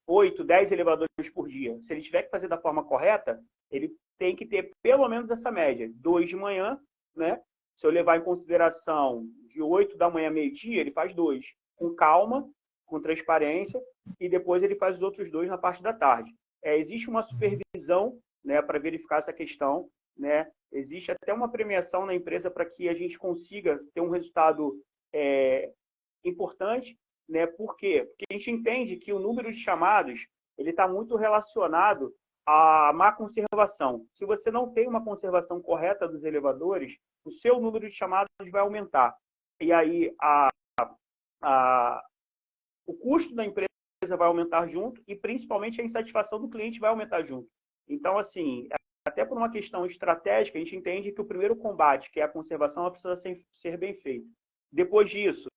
8, 10 elevadores por dia. Se ele tiver que fazer da forma correta, ele tem que ter pelo menos essa média. 2 de manhã, né? Se eu levar em consideração de 8 da manhã a meio-dia, ele faz 2. Com calma, com transparência, e depois ele faz os outros 2 na parte da tarde. Existe uma supervisão, né, para verificar essa questão, né? Existe até uma premiação na empresa para que a gente consiga ter um resultado importante, né? Por quê? Porque a gente entende que o número de chamados ele está muito relacionado à má conservação. Se você não tem uma conservação correta dos elevadores, o seu número de chamados vai aumentar. E aí o custo da empresa vai aumentar junto e principalmente a insatisfação do cliente vai aumentar junto. Então, assim, até por uma questão estratégica, a gente entende que o primeiro combate, que é a conservação, ela precisa ser bem feito. Depois disso,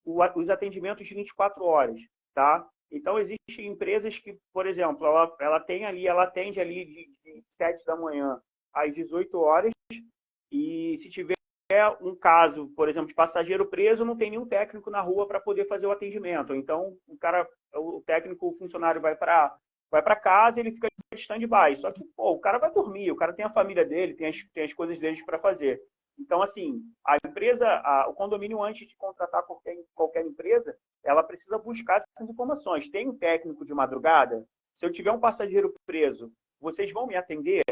os atendimentos de 24 horas, tá? Então, existem empresas que, por exemplo, ela atende ali de 7 da manhã às 18 horas e se tiver um caso, por exemplo, de passageiro preso, não tem nenhum técnico na rua para poder fazer o atendimento. Então, o técnico, o funcionário vai para casa e ele fica de stand-by. Só que, o cara vai dormir, o cara tem a família dele, tem as coisas dele para fazer. Então, assim, a empresa, o condomínio, antes de contratar qualquer empresa, ela precisa buscar essas informações. Tem um técnico de madrugada? Se eu tiver um passageiro preso, vocês vão me atender?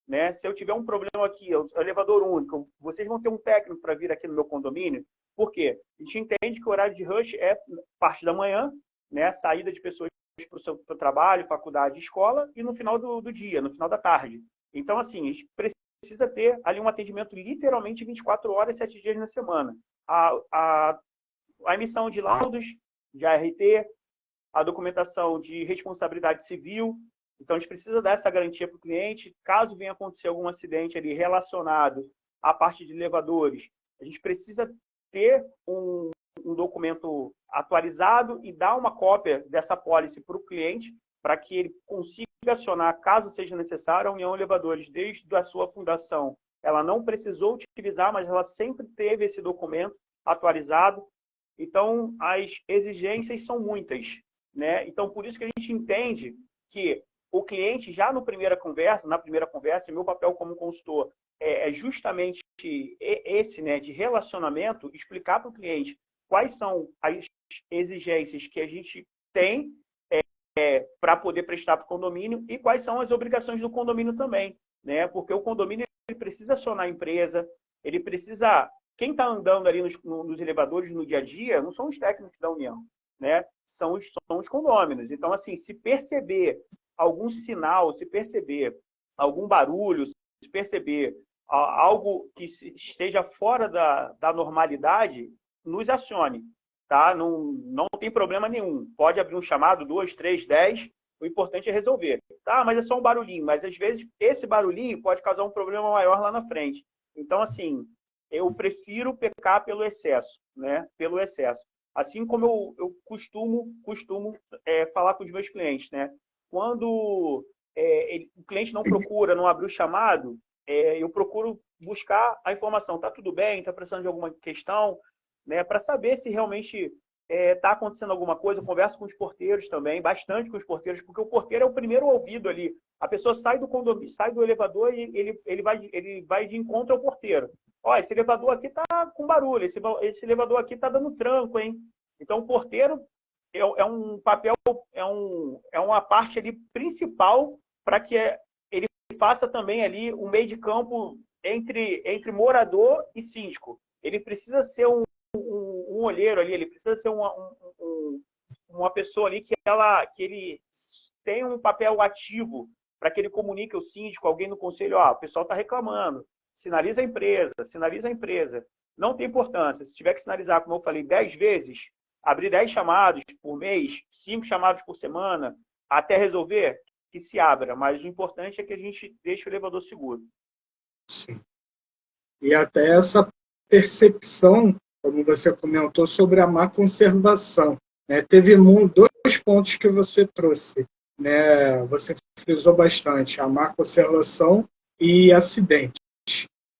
Né? Se eu tiver um problema aqui, o elevador único, vocês vão ter um técnico para vir aqui no meu condomínio? Por quê? A gente entende que o horário de rush é parte da manhã, né? Saída de pessoas para o seu trabalho, faculdade, escola, e no final do dia, no final da tarde. Então, assim, a gente precisa ter ali um atendimento literalmente 24 horas, 7 dias na semana. A emissão de laudos, de ART, a documentação de responsabilidade civil. Então, a gente precisa dar essa garantia para o cliente. Caso venha acontecer algum acidente ali relacionado à parte de elevadores, a gente precisa ter um documento atualizado e dar uma cópia dessa pólice para o cliente, para que ele consiga acionar, caso seja necessário. A União Elevadores, desde a sua fundação, ela não precisou utilizar, mas ela sempre teve esse documento atualizado. Então, as exigências são muitas, né? Então, por isso que a gente entende que o cliente, já na primeira conversa, meu papel como consultor é justamente esse, né, de relacionamento, explicar para o cliente quais são as exigências que a gente tem para poder prestar para o condomínio e quais são as obrigações do condomínio também, né? Porque o condomínio ele precisa acionar a empresa, ele precisa... Quem está andando ali nos elevadores no dia a dia não são os técnicos da União, né? São os condôminos. Então, assim, se perceber algum sinal, se perceber algum barulho, se perceber algo que esteja fora da normalidade, nos acione, tá? Não tem problema nenhum. Pode abrir um chamado, 2, 3, 10, o importante é resolver. Tá, mas é só um barulhinho, mas às vezes esse barulhinho pode causar um problema maior lá na frente. Então, assim, eu prefiro pecar pelo excesso, né? Pelo excesso. Assim como eu costumo falar com os meus clientes, né? Quando o cliente não procura, não abre o chamado, eu procuro buscar a informação. Está tudo bem? Está precisando de alguma questão? Né? Para saber se realmente está acontecendo alguma coisa. Eu converso com os porteiros também, bastante com os porteiros, porque o porteiro é o primeiro ouvido ali. A pessoa sai do condomínio, sai do elevador e ele vai de encontro ao porteiro. Ó, esse elevador aqui tá com barulho, esse elevador aqui tá dando tranco, hein? Então, o porteiro é um papel, é uma parte ali principal para que ele faça também ali um meio de campo entre morador e síndico. Ele precisa ser um olheiro ali, ele precisa ser uma pessoa ali que ele tem um papel ativo para que ele comunique ao síndico, alguém no conselho, ó, o pessoal está reclamando, sinaliza a empresa. Não tem importância. Se tiver que sinalizar, como eu falei, 10 vezes, abrir 10 chamados por mês, 5 chamados por semana, até resolver, que se abra. Mas o importante é que a gente deixe o elevador seguro. Sim. E até essa percepção, como você comentou, sobre a má conservação. Né? Teve dois pontos que você trouxe. Né? Você frisou bastante, a má conservação e acidentes.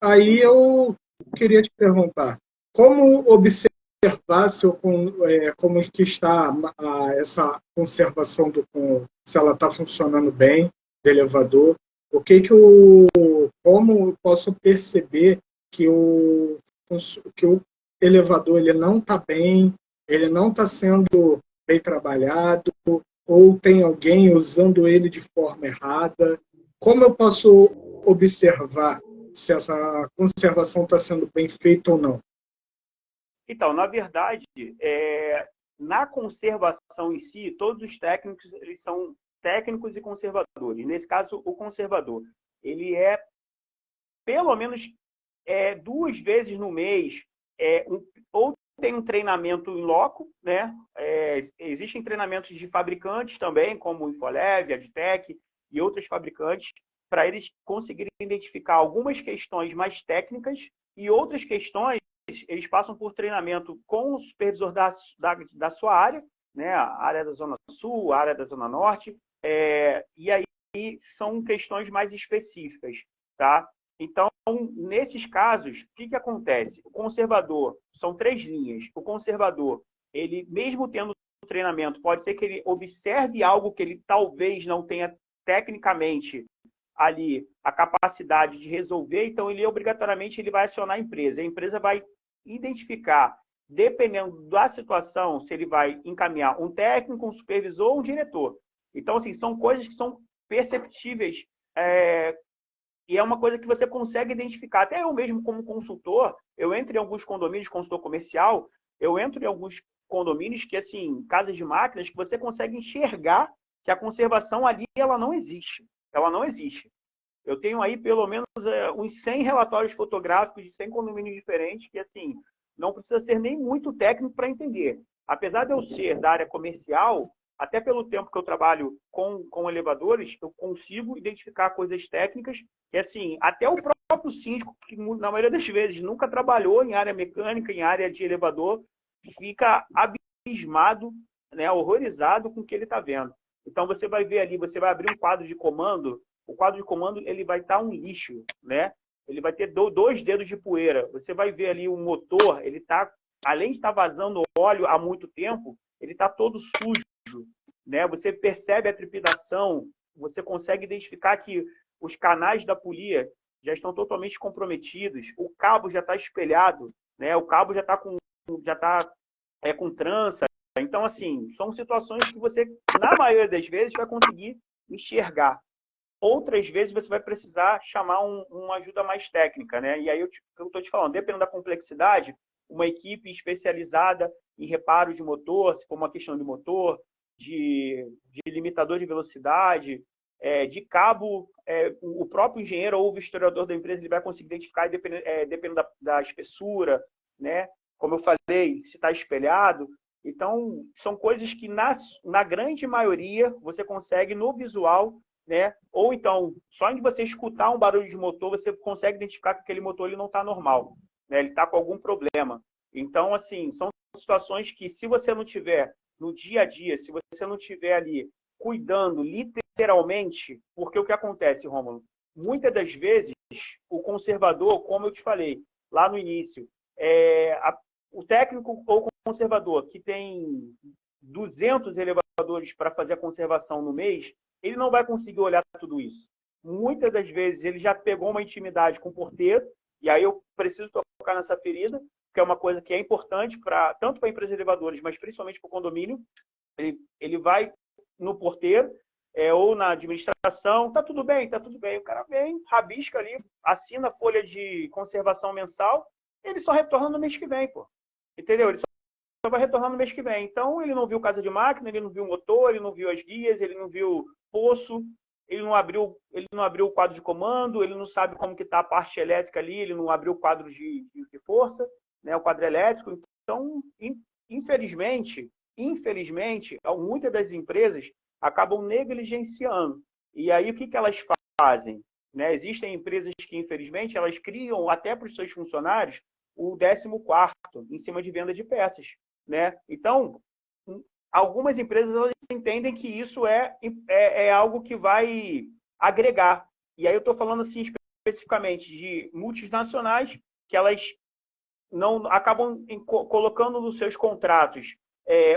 Aí eu queria te perguntar, como observar como que está essa conservação se ela está funcionando bem, do elevador, como eu posso perceber que o elevador ele não está bem, ele não está sendo bem trabalhado, ou tem alguém usando ele de forma errada? Como eu posso observar se essa conservação está sendo bem feita ou não? Então, na verdade, na conservação em si, todos os técnicos eles são técnicos e conservadores. Nesse caso, o conservador, ele pelo menos 2 vezes no mês, ou tem um treinamento em loco, né? Existem treinamentos de fabricantes também, como o Infolev, a Adtec e outros fabricantes, para eles conseguirem identificar algumas questões mais técnicas e outras questões eles passam por treinamento com o supervisor da sua área, né? A área da Zona Sul, a área da Zona Norte, e aí são questões mais específicas, tá? Então, nesses casos, o que acontece? O conservador, são 3 linhas. O conservador, ele mesmo tendo treinamento, pode ser que ele observe algo que ele talvez não tenha tecnicamente ali a capacidade de resolver, então ele obrigatoriamente ele vai acionar a empresa vai identificar, dependendo da situação, se ele vai encaminhar um técnico, um supervisor ou um diretor. Então, assim, são coisas que são perceptíveis e é uma coisa que você consegue identificar. Até eu mesmo, como consultor, eu entro em alguns condomínios, consultor comercial, eu entro em alguns condomínios que, assim, casas de máquinas, que você consegue enxergar que a conservação ali, ela não existe. Ela não existe. Eu tenho aí, pelo menos, uns 100 relatórios fotográficos de 100 condomínios diferentes que, assim, não precisa ser nem muito técnico para entender. Apesar de eu ser da área comercial, até pelo tempo que eu trabalho com elevadores, eu consigo identificar coisas técnicas que, assim, até o próprio síndico, que na maioria das vezes nunca trabalhou em área mecânica, em área de elevador, fica abismado, né, horrorizado com o que ele está vendo. Então, você vai ver ali, você vai abrir um quadro de comando, o quadro de comando ele vai estar um lixo, né? Ele vai ter 2 dedos de poeira. Você vai ver ali o motor, ele está, além de estar vazando óleo há muito tempo, ele está todo sujo, né? Você percebe a trepidação, você consegue identificar que os canais da polia já estão totalmente comprometidos, o cabo já está espelhado, né? O cabo já está com trança. Então, assim, são situações que você, na maioria das vezes, vai conseguir enxergar. Outras vezes você vai precisar chamar uma ajuda mais técnica, né? E aí eu estou te falando, dependendo da complexidade, uma equipe especializada em reparo de motor, se for uma questão de motor, de limitador de velocidade, de cabo, o próprio engenheiro ou o vistoriador da empresa ele vai conseguir identificar, dependendo da espessura, né? Como eu falei, se está espelhado. Então, são coisas que na grande maioria você consegue no visual, né? Ou então, só de você escutar um barulho de motor, você consegue identificar que aquele motor ele não está normal. né? Ele está com algum problema. Então, assim, são situações que, se você não tiver no dia a dia, se você não tiver ali cuidando literalmente, porque o que acontece, Rômulo? Muitas das vezes, o conservador, como eu te falei lá no início, o técnico ou conservador que tem 200 elevadores para fazer a conservação no mês, ele não vai conseguir olhar tudo isso. Muitas das vezes ele já pegou uma intimidade com o porteiro, e aí eu preciso tocar nessa ferida, que é uma coisa que é importante tanto para a empresa de elevadores, mas principalmente para o condomínio. Ele vai no porteiro ou na administração, tá tudo bem. O cara vem, rabisca ali, assina a folha de conservação mensal, ele só retorna no mês que vem, pô. Entendeu? Ele só vai retornar no mês que vem. Então, ele não viu casa de máquina, ele não viu motor, ele não viu as guias, ele não viu poço, ele não abriu o quadro de comando, ele não sabe como que está a parte elétrica ali, ele não abriu o quadro de força, né, o quadro elétrico. Então, infelizmente, muitas das empresas acabam negligenciando. E aí, o que elas fazem? Né? Existem empresas que, infelizmente, elas criam até para os seus funcionários o 14º em cima de venda de peças. Né? Então, algumas empresas elas entendem que isso é algo que vai agregar. E aí eu estou falando assim especificamente de multinacionais que elas não acabam colocando nos seus contratos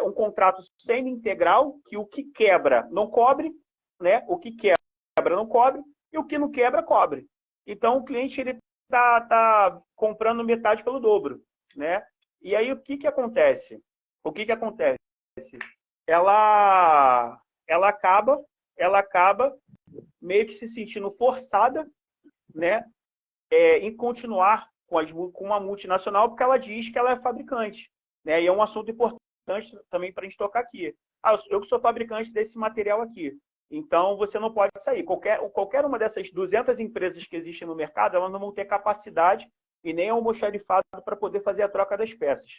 um contrato semi-integral, que o que quebra não cobre, né? O que quebra não cobre, e o que não quebra, cobre. Então, o cliente está comprando metade pelo dobro. Né? E aí, o que acontece? Ela acaba meio que se sentindo forçada, né? Em continuar com uma multinacional, porque ela diz que ela é fabricante. Né? E é um assunto importante também para a gente tocar aqui. Eu que sou fabricante desse material aqui. Então, você não pode sair. Qualquer uma dessas 200 empresas que existem no mercado, elas não vão ter capacidade e nem almoxarifado para poder fazer a troca das peças.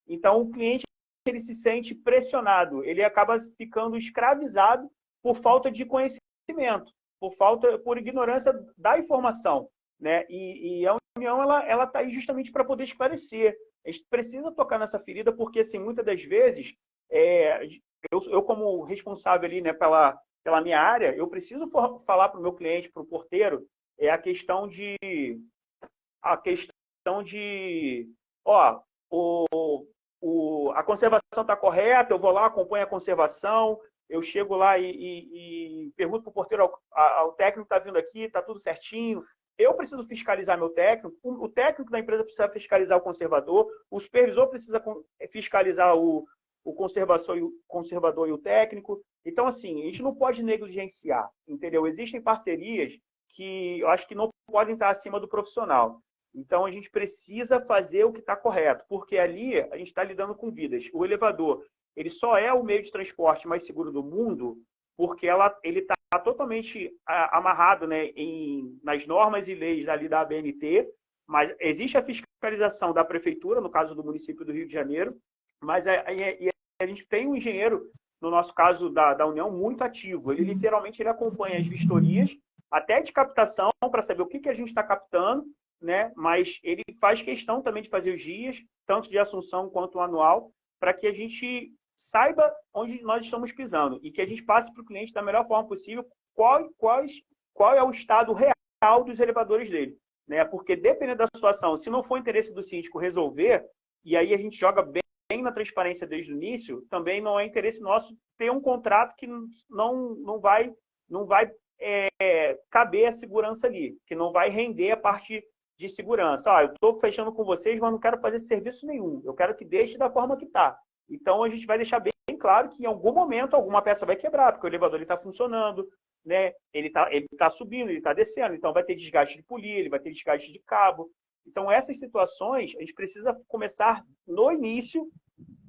Então, o cliente ele se sente pressionado, ele acaba ficando escravizado por falta de conhecimento, por ignorância da informação. Né? E a União ela está aí justamente para poder esclarecer. A gente precisa tocar nessa ferida, porque assim, muitas das vezes, eu como responsável ali, né, pela minha área, eu preciso falar para o meu cliente, para o porteiro, a questão de a conservação está correta, eu vou lá, acompanho a conservação, eu chego lá e pergunto para o porteiro, o técnico está vindo aqui, está tudo certinho. Eu preciso fiscalizar meu técnico, o técnico da empresa precisa fiscalizar o conservador, o supervisor precisa fiscalizar o conservador e o técnico. Então, assim, a gente não pode negligenciar, entendeu? Existem parcerias que eu acho que não podem estar acima do profissional. Então, a gente precisa fazer o que está correto, porque ali a gente está lidando com vidas. O elevador, ele só é o meio de transporte mais seguro do mundo porque ele está totalmente amarrado, né, nas normas e leis ali da ABNT, mas existe a fiscalização da prefeitura, no caso do município do Rio de Janeiro, mas a gente tem um engenheiro, no nosso caso da União, muito ativo. Ele literalmente acompanha as vistorias, até de captação, para saber o que a gente está captando, né? Mas ele faz questão também de fazer os dias, tanto de Assunção quanto anual, para que a gente saiba onde nós estamos pisando e que a gente passe para o cliente da melhor forma possível qual é o estado real dos elevadores dele. Né? Porque dependendo da situação, se não for interesse do síndico resolver, e aí a gente joga bem na transparência desde o início, também não é interesse nosso ter um contrato que não vai caber a segurança ali, que não vai render a parte de segurança. Eu estou fechando com vocês, mas não quero fazer serviço nenhum. Eu quero que deixe da forma que está. Então, a gente vai deixar bem claro que em algum momento alguma peça vai quebrar, porque o elevador está funcionando, né? Ele tá subindo, ele está descendo, então vai ter desgaste de polia, ele vai ter desgaste de cabo. Então, essas situações, a gente precisa começar no início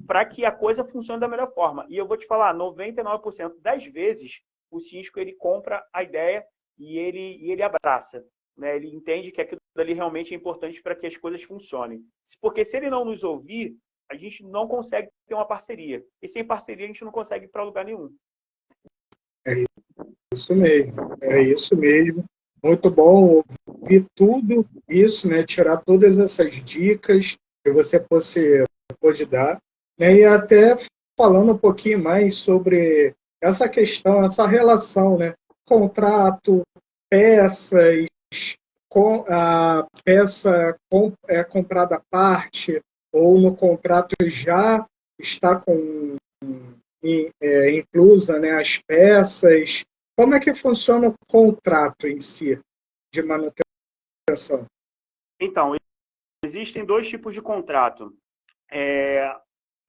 para que a coisa funcione da melhor forma. E eu vou te falar, 99% das vezes, o síndico ele compra a ideia e ele abraça. Né? Ele entende que aquilo ali realmente é importante para que as coisas funcionem. Porque se ele não nos ouvir, a gente não consegue ter uma parceria. E sem parceria, a gente não consegue ir para lugar nenhum. É isso mesmo. É isso mesmo. Muito bom ouvir tudo isso, né? Tirar todas essas dicas que você pôde dar, né? E até falando um pouquinho mais sobre essa questão, essa relação, né? Contrato, peças, com a peça é comprada à parte ou no contrato já está inclusa, né, as peças. Como é que funciona o contrato em si de manutenção? Então, existem dois tipos de contrato.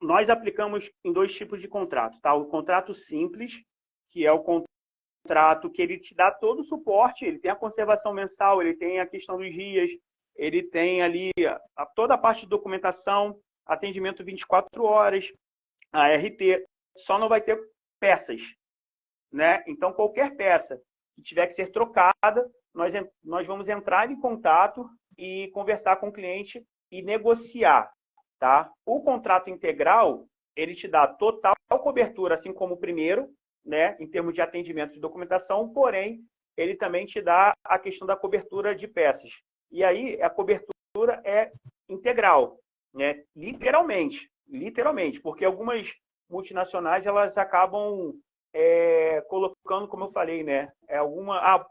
Nós aplicamos em dois tipos de contrato, tá? O contrato simples, que é o contrato que ele te dá todo o suporte, ele tem a conservação mensal, ele tem a questão dos dias, ele tem ali toda a parte de documentação, atendimento 24 horas, a RT, só não vai ter peças, né? Então, qualquer peça que tiver que ser trocada, nós vamos entrar em contato e conversar com o cliente e negociar, tá? O contrato integral, ele te dá total cobertura, assim como o primeiro, né, em termos de atendimento de documentação, porém, ele também te dá a questão da cobertura de peças. E aí, a cobertura é integral, né? Literalmente, porque algumas multinacionais, elas acabam colocando, como eu falei, né,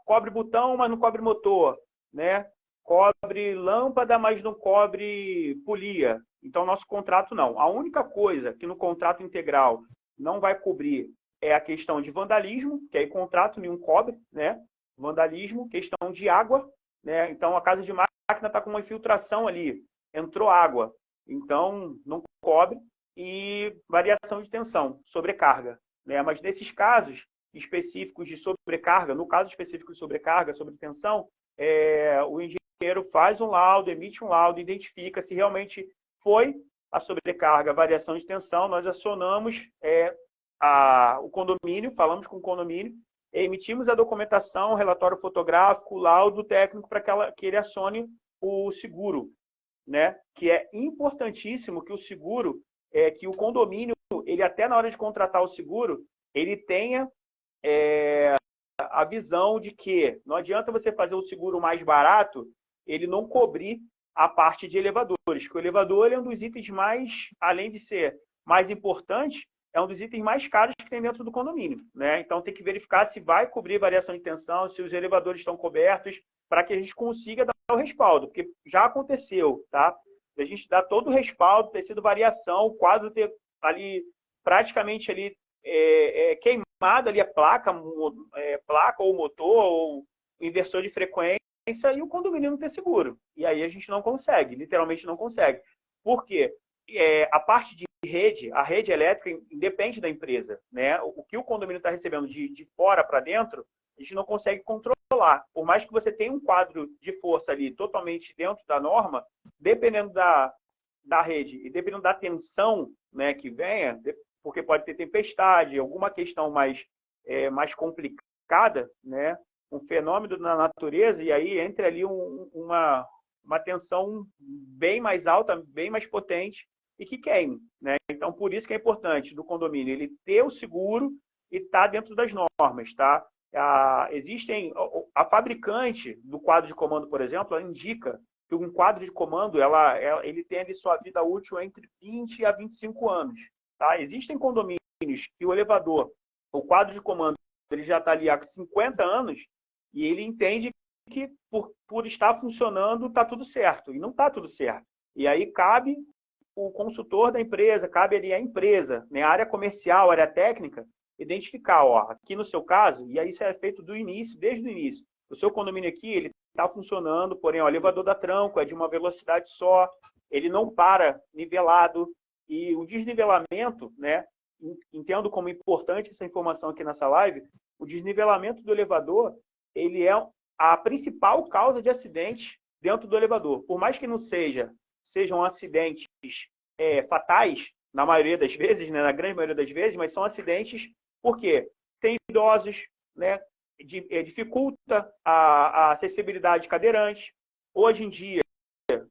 cobre botão, mas não cobre motor, né? Cobre lâmpada, mas não cobre polia. Então, nosso contrato não. A única coisa que no contrato integral não vai cobrir é a questão de vandalismo, que aí contrato nenhum cobre, né? Vandalismo, questão de água, né? Então, a casa de máquina está com uma infiltração ali, entrou água, então não cobre, e variação de tensão, sobrecarga, né? Mas nesses casos específicos de sobrecarga, no caso específico de sobrecarga, sobre tensão, o engenheiro faz um laudo, emite um laudo, identifica se realmente foi a sobrecarga, a variação de tensão, nós acionamos o condomínio, falamos com o condomínio, emitimos a documentação, relatório fotográfico, laudo técnico para que ele acione o seguro, né? Que é importantíssimo que o seguro, que o condomínio, ele até na hora de contratar o seguro, ele tenha a visão de que não adianta você fazer o seguro mais barato, ele não cobrir a parte de elevadores, que o elevador ele é um dos itens mais, além de ser mais importante, é um dos itens mais caros que tem dentro do condomínio, né? Então tem que verificar se vai cobrir variação de tensão, se os elevadores estão cobertos, para que a gente consiga dar o respaldo, porque já aconteceu, tá? A gente dá todo o respaldo, ter sido variação, o quadro ter ali praticamente ali queimado ali a placa ou motor ou inversor de frequência e o condomínio não ter seguro. E aí a gente não consegue, literalmente não consegue. Por quê? A parte de rede, a rede elétrica independe da empresa, né? O que o condomínio está recebendo de fora para dentro, a gente não consegue controlar. Por mais que você tenha um quadro de força ali totalmente dentro da norma, dependendo da rede e dependendo da tensão, né, que venha, porque pode ter tempestade, alguma questão mais complicada, né? Um fenômeno na natureza, e aí entra ali uma tensão bem mais alta, bem mais potente, e que queime, né? Então, por isso que é importante do condomínio ele ter o seguro e estar dentro das normas, tá? A fabricante do quadro de comando, por exemplo, ela indica que um quadro de comando ele tem ali sua vida útil entre 20 a 25 anos, tá? Existem condomínios que o elevador, o quadro de comando, ele já está ali há 50 anos e ele entende que por estar funcionando está tudo certo, e não está tudo certo. E aí cabe o consultor da empresa, cabe ali a empresa, né, a área comercial, a área técnica, identificar, ó, aqui no seu caso, e aí isso é feito do início, desde o início. O seu condomínio aqui, ele está funcionando, porém, o elevador da tranco é de uma velocidade só, ele não para nivelado, e o desnivelamento, né, entendo como importante essa informação aqui nessa live, o desnivelamento do elevador, ele é a principal causa de acidente dentro do elevador. Por mais que não sejam acidentes fatais, na maioria das vezes, né, na grande maioria das vezes, mas são acidentes porque tem idosos, né, dificulta a acessibilidade de cadeirante. Hoje em dia,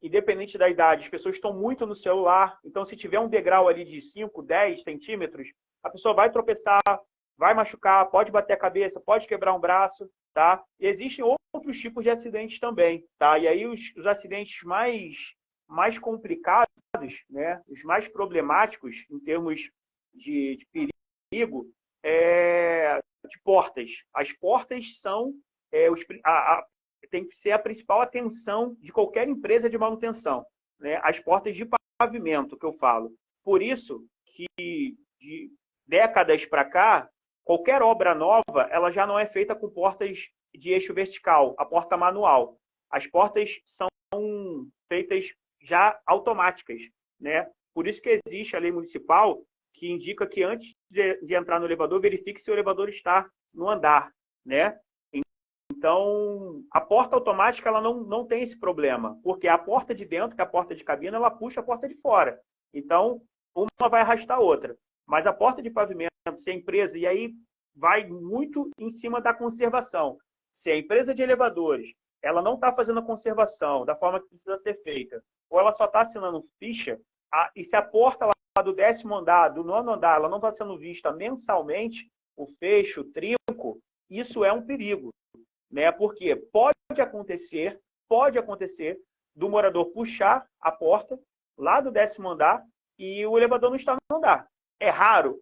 independente da idade, as pessoas estão muito no celular, então se tiver um degrau ali de 5, 10 centímetros, a pessoa vai tropeçar, vai machucar, pode bater a cabeça, pode quebrar um braço. tá? E existem outros tipos de acidentes também, tá? E aí os acidentes mais complicados, né? Os mais problemáticos em termos de perigo, de portas. As portas são tem que ser a principal atenção de qualquer empresa de manutenção, né? As portas de pavimento, que eu falo. Por isso que de décadas para cá, qualquer obra nova, ela já não é feita com portas de eixo vertical, a porta manual. As portas são feitas já automáticas, né? Por isso que existe a lei municipal que indica que antes de entrar no elevador, verifique se o elevador está no andar, né? Então, a porta automática ela não tem esse problema, porque a porta de dentro, que é a porta de cabine, ela puxa a porta de fora. Então, uma vai arrastar a outra. Mas a porta de pavimento, se a empresa, e aí vai muito em cima da conservação. Se a empresa de elevadores ela não está fazendo a conservação da forma que precisa ser feita, ou ela só está assinando ficha, e se a porta lá do 10º andar, do 9º andar, ela não está sendo vista mensalmente, o fecho, o trinco, isso é um perigo, né? Porque pode acontecer do morador puxar a porta lá do 10º andar e o elevador não está no andar. É raro,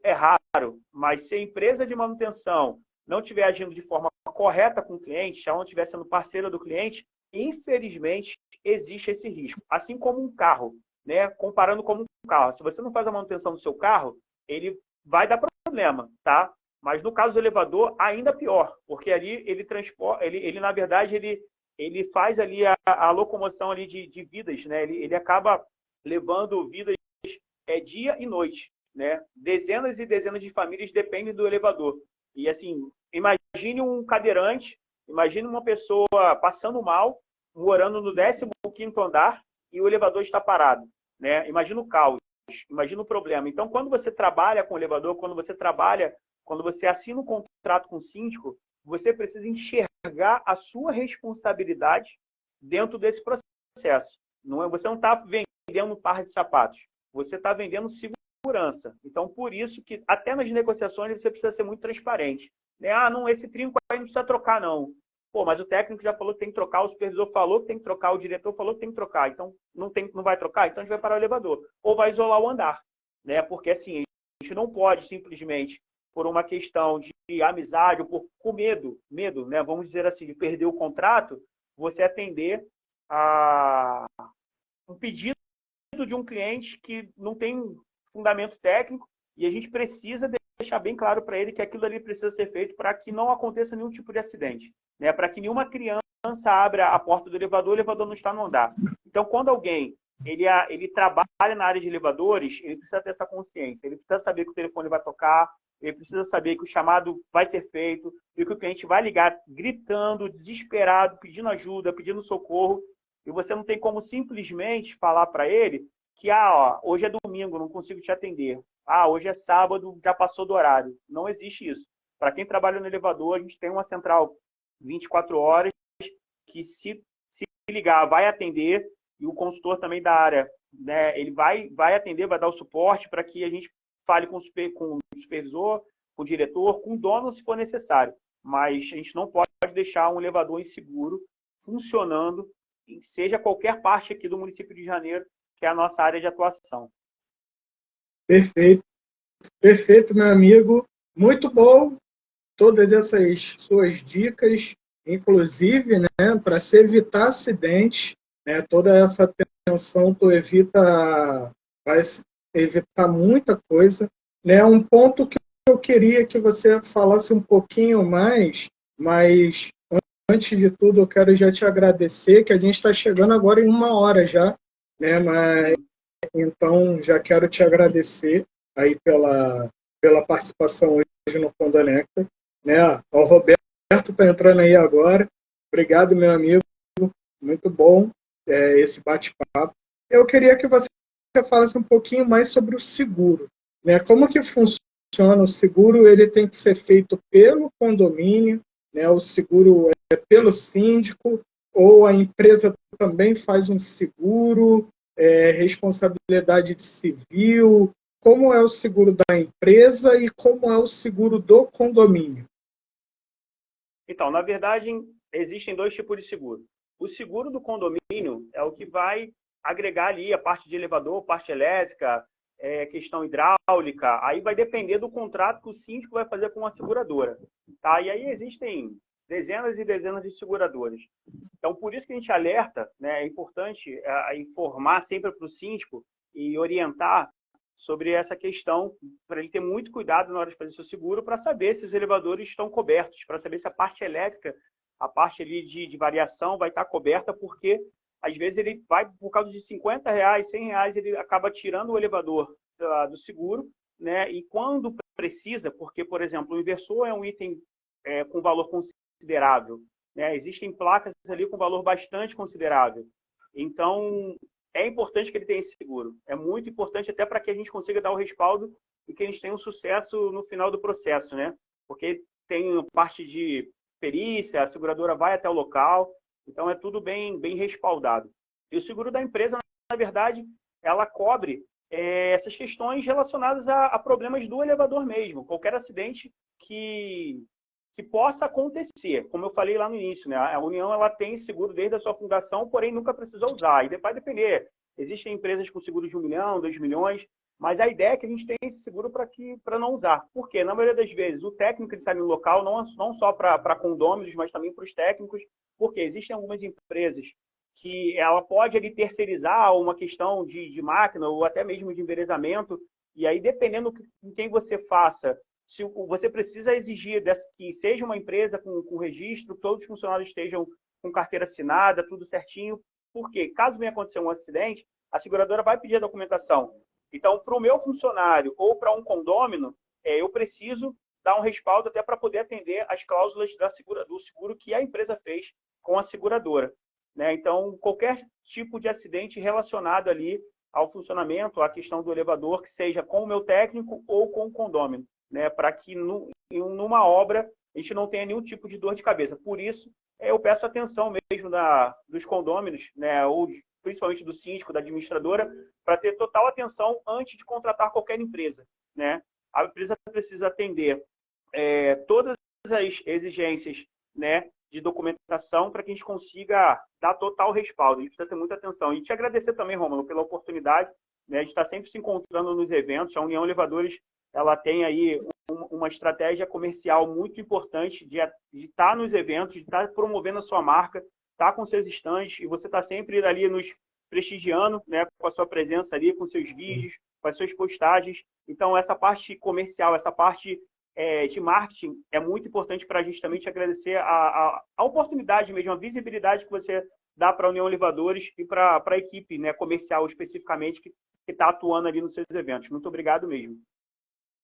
mas se a empresa de manutenção não estiver agindo de forma correta com o cliente, se ela não estiver sendo parceira do cliente, infelizmente existe esse risco. Assim como um carro, né? Comparando como um carro. Se você não faz a manutenção do seu carro, ele vai dar problema, tá? Mas no caso do elevador, ainda pior, porque ali ele transporta, ele na verdade, ele faz ali a locomoção ali de vidas, né? Ele acaba levando vidas dia e noite, né? Dezenas e dezenas de famílias dependem do elevador. E assim, imagine um cadeirante, imagine uma pessoa passando mal, morando no 15º andar e o elevador está parado, né? Imagina o caos, imagina o problema. Então, quando você trabalha com o elevador, quando você assina um contrato com o síndico, você precisa enxergar a sua responsabilidade dentro desse processo. Você não está vendendo um par de sapatos, você está vendendo segurança. Então, por isso que até nas negociações você precisa ser muito transparente. Né? Não, esse trinco aí não precisa trocar, não. Pô, mas o técnico já falou que tem que trocar, o supervisor falou que tem que trocar, o diretor falou que tem que trocar. Então, não vai trocar? Então a gente vai parar o elevador. Ou vai isolar o andar. Né? Porque, assim, a gente não pode simplesmente, por uma questão de amizade ou com medo, né? Vamos dizer assim, de perder o contrato, você atender a um pedido de um cliente que não tem fundamento técnico e a gente precisa deixar bem claro para ele que aquilo ali precisa ser feito para que não aconteça nenhum tipo de acidente, né? Para que nenhuma criança abra a porta do elevador, o elevador não está no andar. Então, quando alguém ele trabalha na área de elevadores, ele precisa ter essa consciência, ele precisa saber que o telefone vai tocar, ele precisa saber que o chamado vai ser feito e que o cliente vai ligar gritando, desesperado, pedindo ajuda, pedindo socorro, e você não tem como simplesmente falar para ele que hoje é domingo, não consigo te atender. Hoje é sábado, já passou do horário. Não existe isso. Para quem trabalha no elevador, a gente tem uma central 24 horas que se ligar, vai atender, e o consultor também da área, né, ele vai atender, vai dar o suporte para que a gente fale com o supervisor, com o diretor, com o dono, se for necessário. Mas a gente não pode deixar um elevador inseguro funcionando, seja qualquer parte aqui do município de Janeiro, que é a nossa área de atuação. Perfeito, meu amigo. Muito bom todas essas suas dicas, inclusive, né, para se evitar acidentes, né, toda essa atenção tu vai evitar muita coisa, né? Um ponto que eu queria que você falasse um pouquinho mais, mas antes de tudo eu quero já te agradecer, que a gente está chegando agora em 1 hora já, né? Mas então já quero te agradecer aí pela participação hoje no Conecta, né? O Roberto está entrando aí agora. Obrigado, meu amigo. Muito bom esse bate-papo. Eu queria que você falasse um pouquinho mais sobre o seguro, né? Como que funciona o seguro? Ele tem que ser feito pelo condomínio, né? O seguro é pelo síndico, ou a empresa também faz um seguro, responsabilidade civil? Como é o seguro da empresa e como é o seguro do condomínio? Então, na verdade, existem dois tipos de seguro. O seguro do condomínio é o que vai agregar ali a parte de elevador, parte elétrica, questão hidráulica. Aí vai depender do contrato que o síndico vai fazer com a seguradora. Tá? E aí existem dezenas e dezenas de seguradoras. Então, por isso que a gente alerta, né, é importante informar sempre para o síndico e orientar sobre essa questão, para ele ter muito cuidado na hora de fazer seu seguro, para saber se os elevadores estão cobertos, para saber se a parte elétrica, a parte ali de variação vai estar coberta, porque às vezes ele vai, por causa de R$50, R$100, ele acaba tirando o elevador do seguro, né? E quando precisa, porque, por exemplo, o inversor é um item com valor considerável, né? Existem placas ali com valor bastante considerável. Então, é importante que ele tenha esse seguro. É muito importante até para que a gente consiga dar o respaldo e que eles tenham sucesso no final do processo, né? Porque tem parte de perícia, a seguradora vai até o local, então é tudo bem respaldado. E o seguro da empresa, na verdade, ela cobre essas questões relacionadas a problemas do elevador mesmo. Qualquer acidente que possa acontecer. Como eu falei lá no início, né? A União ela tem seguro desde a sua fundação, porém nunca precisou usar. E vai depender. Existem empresas com seguro de 1 milhão, 2 milhões, mas a ideia é que a gente tenha esse seguro para não usar. Por quê? Na maioria das vezes, o técnico está no local, não só para condôminos, mas também para os técnicos, porque existem algumas empresas que ela pode ali terceirizar uma questão de máquina ou até mesmo de embelezamento, e aí, dependendo com quem você faça, se você precisa exigir que seja uma empresa com registro, todos os funcionários estejam com carteira assinada, tudo certinho, porque caso venha acontecer um acidente, a seguradora vai pedir a documentação. Então, para o meu funcionário ou para um condômino, eu preciso dar um respaldo até para poder atender as cláusulas do seguro que a empresa fez com a seguradora, né? Então, qualquer tipo de acidente relacionado ali ao funcionamento, à questão do elevador, que seja com o meu técnico ou com o condômino, né, para que numa obra a gente não tenha nenhum tipo de dor de cabeça. Por isso, eu peço atenção mesmo dos condôminos, né, ou principalmente do síndico, da administradora, para ter total atenção antes de contratar qualquer empresa, né? A empresa precisa atender todas as exigências, né, de documentação para que a gente consiga dar total respaldo. A gente precisa ter muita atenção. E te agradecer também, Rômulo, pela oportunidade, né, de estar sempre se encontrando nos eventos. A União Elevadores ela tem aí uma estratégia comercial muito importante de estar nos eventos, de estar promovendo a sua marca, estar com seus estandes, e você está sempre ali nos prestigiando, né, com a sua presença ali, com seus vídeos, com as suas postagens. Então, essa parte comercial, essa parte de marketing é muito importante para a gente também te agradecer a oportunidade mesmo, a visibilidade que você dá para a União Elevadores e para a equipe, né, comercial especificamente que está atuando ali nos seus eventos. Muito obrigado mesmo.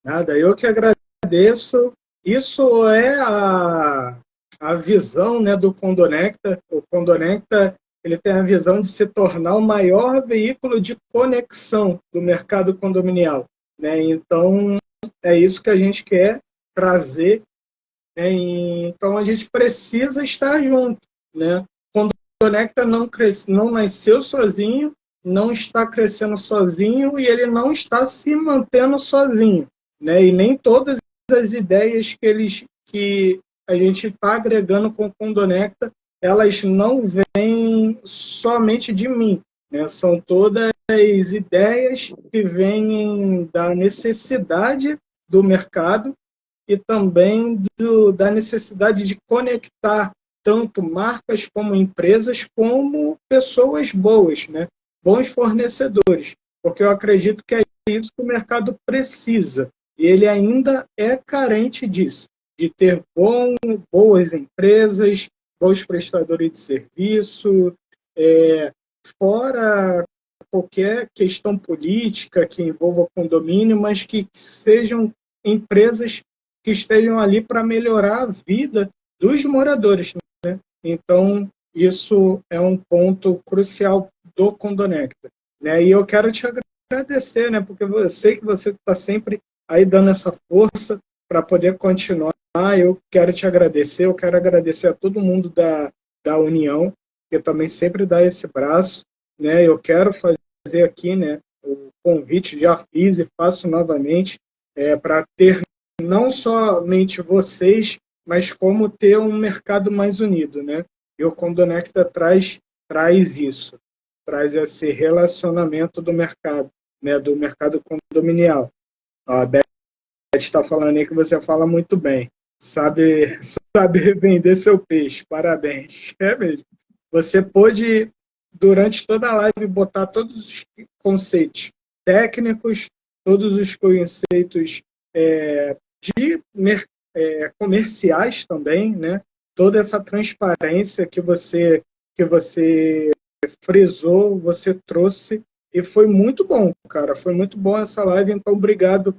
Nada, eu que agradeço. Isso é a visão, né, do Condonecta. O Condonecta ele tem a visão de se tornar o maior veículo de conexão do mercado condominial, né? Então, é isso que a gente quer trazer, né? Então, a gente precisa estar junto, né? O Condonecta não nasceu sozinho, não está crescendo sozinho e ele não está se mantendo sozinho, né? E nem todas as ideias que a gente está agregando com o Condonecta, elas não vêm somente de mim, né? São todas ideias que vêm da necessidade do mercado e também da necessidade de conectar tanto marcas como empresas, como pessoas boas, né? Bons fornecedores, porque eu acredito que é isso que o mercado precisa. E ele ainda é carente disso, de ter boas empresas, bons prestadores de serviço, fora qualquer questão política que envolva condomínio, mas que sejam empresas que estejam ali para melhorar a vida dos moradores, né? Então, isso é um ponto crucial do Condonecta, né? E eu quero te agradecer, né? Porque eu sei que você está sempre aí dando essa força para poder continuar. Eu quero te agradecer, eu quero agradecer a todo mundo da União, que também sempre dá esse braço, né? Eu quero fazer aqui, né, o convite, já fiz e faço novamente, para ter não somente vocês, mas como ter um mercado mais unido, né? E o Condonecta traz isso, traz esse relacionamento do mercado, né? Do mercado condominial. A Beth está falando aí que você fala muito bem, sabe vender seu peixe, parabéns. É mesmo. Você pôde, durante toda a live, botar todos os conceitos técnicos, todos os conceitos de comerciais também, né? Toda essa transparência que você frisou, você trouxe, e foi muito bom, cara. Foi muito bom essa live, então obrigado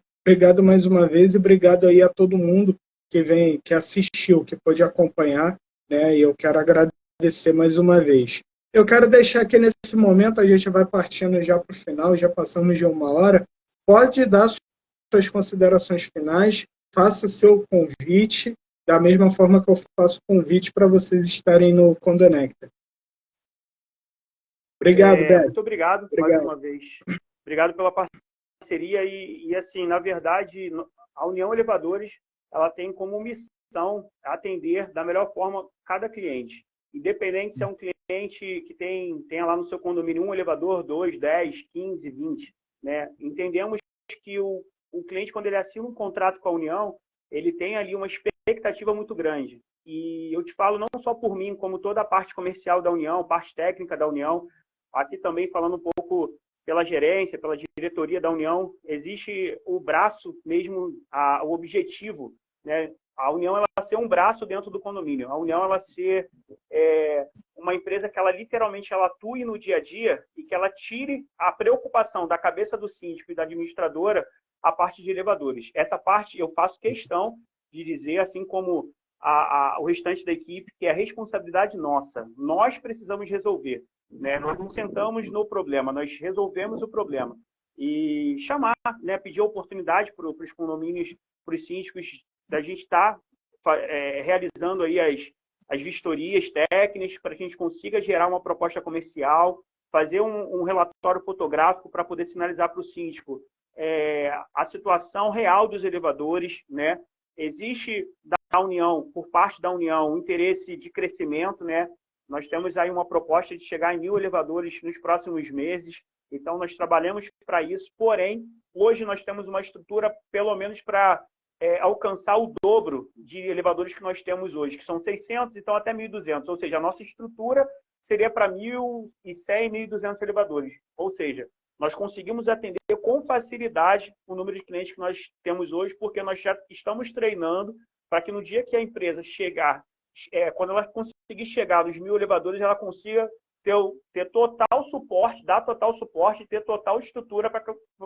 mais uma vez e obrigado aí a todo mundo que assistiu, que pôde acompanhar, né? E eu quero agradecer mais uma vez. Eu quero deixar aqui nesse momento, a gente vai partindo já para o final, já passamos de 1 hora. Pode dar suas considerações finais, faça seu convite, da mesma forma que eu faço convite para vocês estarem no Condonecta. Obrigado, Beto. Muito obrigado mais uma vez. Obrigado pela parceria e assim, na verdade, a União Elevadores, ela tem como missão atender da melhor forma cada cliente. Independente se é um cliente que tenha lá no seu condomínio um elevador, 2, 10, 15, 20, né? Entendemos que o cliente, quando ele assina um contrato com a União, ele tem ali uma expectativa muito grande. E eu te falo não só por mim, como toda a parte comercial da União, parte técnica da União, aqui também falando um pouco pela gerência, pela diretoria da União, existe o braço mesmo, o objetivo, né? A União ela ser um braço dentro do condomínio, a União ela ser uma empresa que ela literalmente ela atue no dia a dia e que ela tire a preocupação da cabeça do síndico e da administradora a parte de elevadores. Essa parte eu faço questão de dizer, assim como o restante da equipe, que é a responsabilidade nossa. Nós precisamos resolver, né? Nós não sentamos no problema, nós resolvemos o problema. E chamar, né, pedir oportunidade para os condomínios, para os síndicos, da gente estar realizando aí as vistorias técnicas para que a gente consiga gerar uma proposta comercial, fazer um relatório fotográfico para poder sinalizar para o síndico a situação real dos elevadores, né? Existe da União, por parte da União, um interesse de crescimento, né? Nós temos aí uma proposta de chegar em 1.000 elevadores nos próximos meses, então nós trabalhamos para isso, porém, hoje nós temos uma estrutura, pelo menos para alcançar o dobro de elevadores que nós temos hoje, que são 600, então até 1.200, ou seja, a nossa estrutura seria para 1.100, 1.200 elevadores, ou seja, nós conseguimos atender com facilidade o número de clientes que nós temos hoje, porque nós já estamos treinando para que no dia que a empresa chegar, quando ela conseguir chegar nos 1.000 elevadores, ela consiga ter total suporte, dar total suporte e ter total estrutura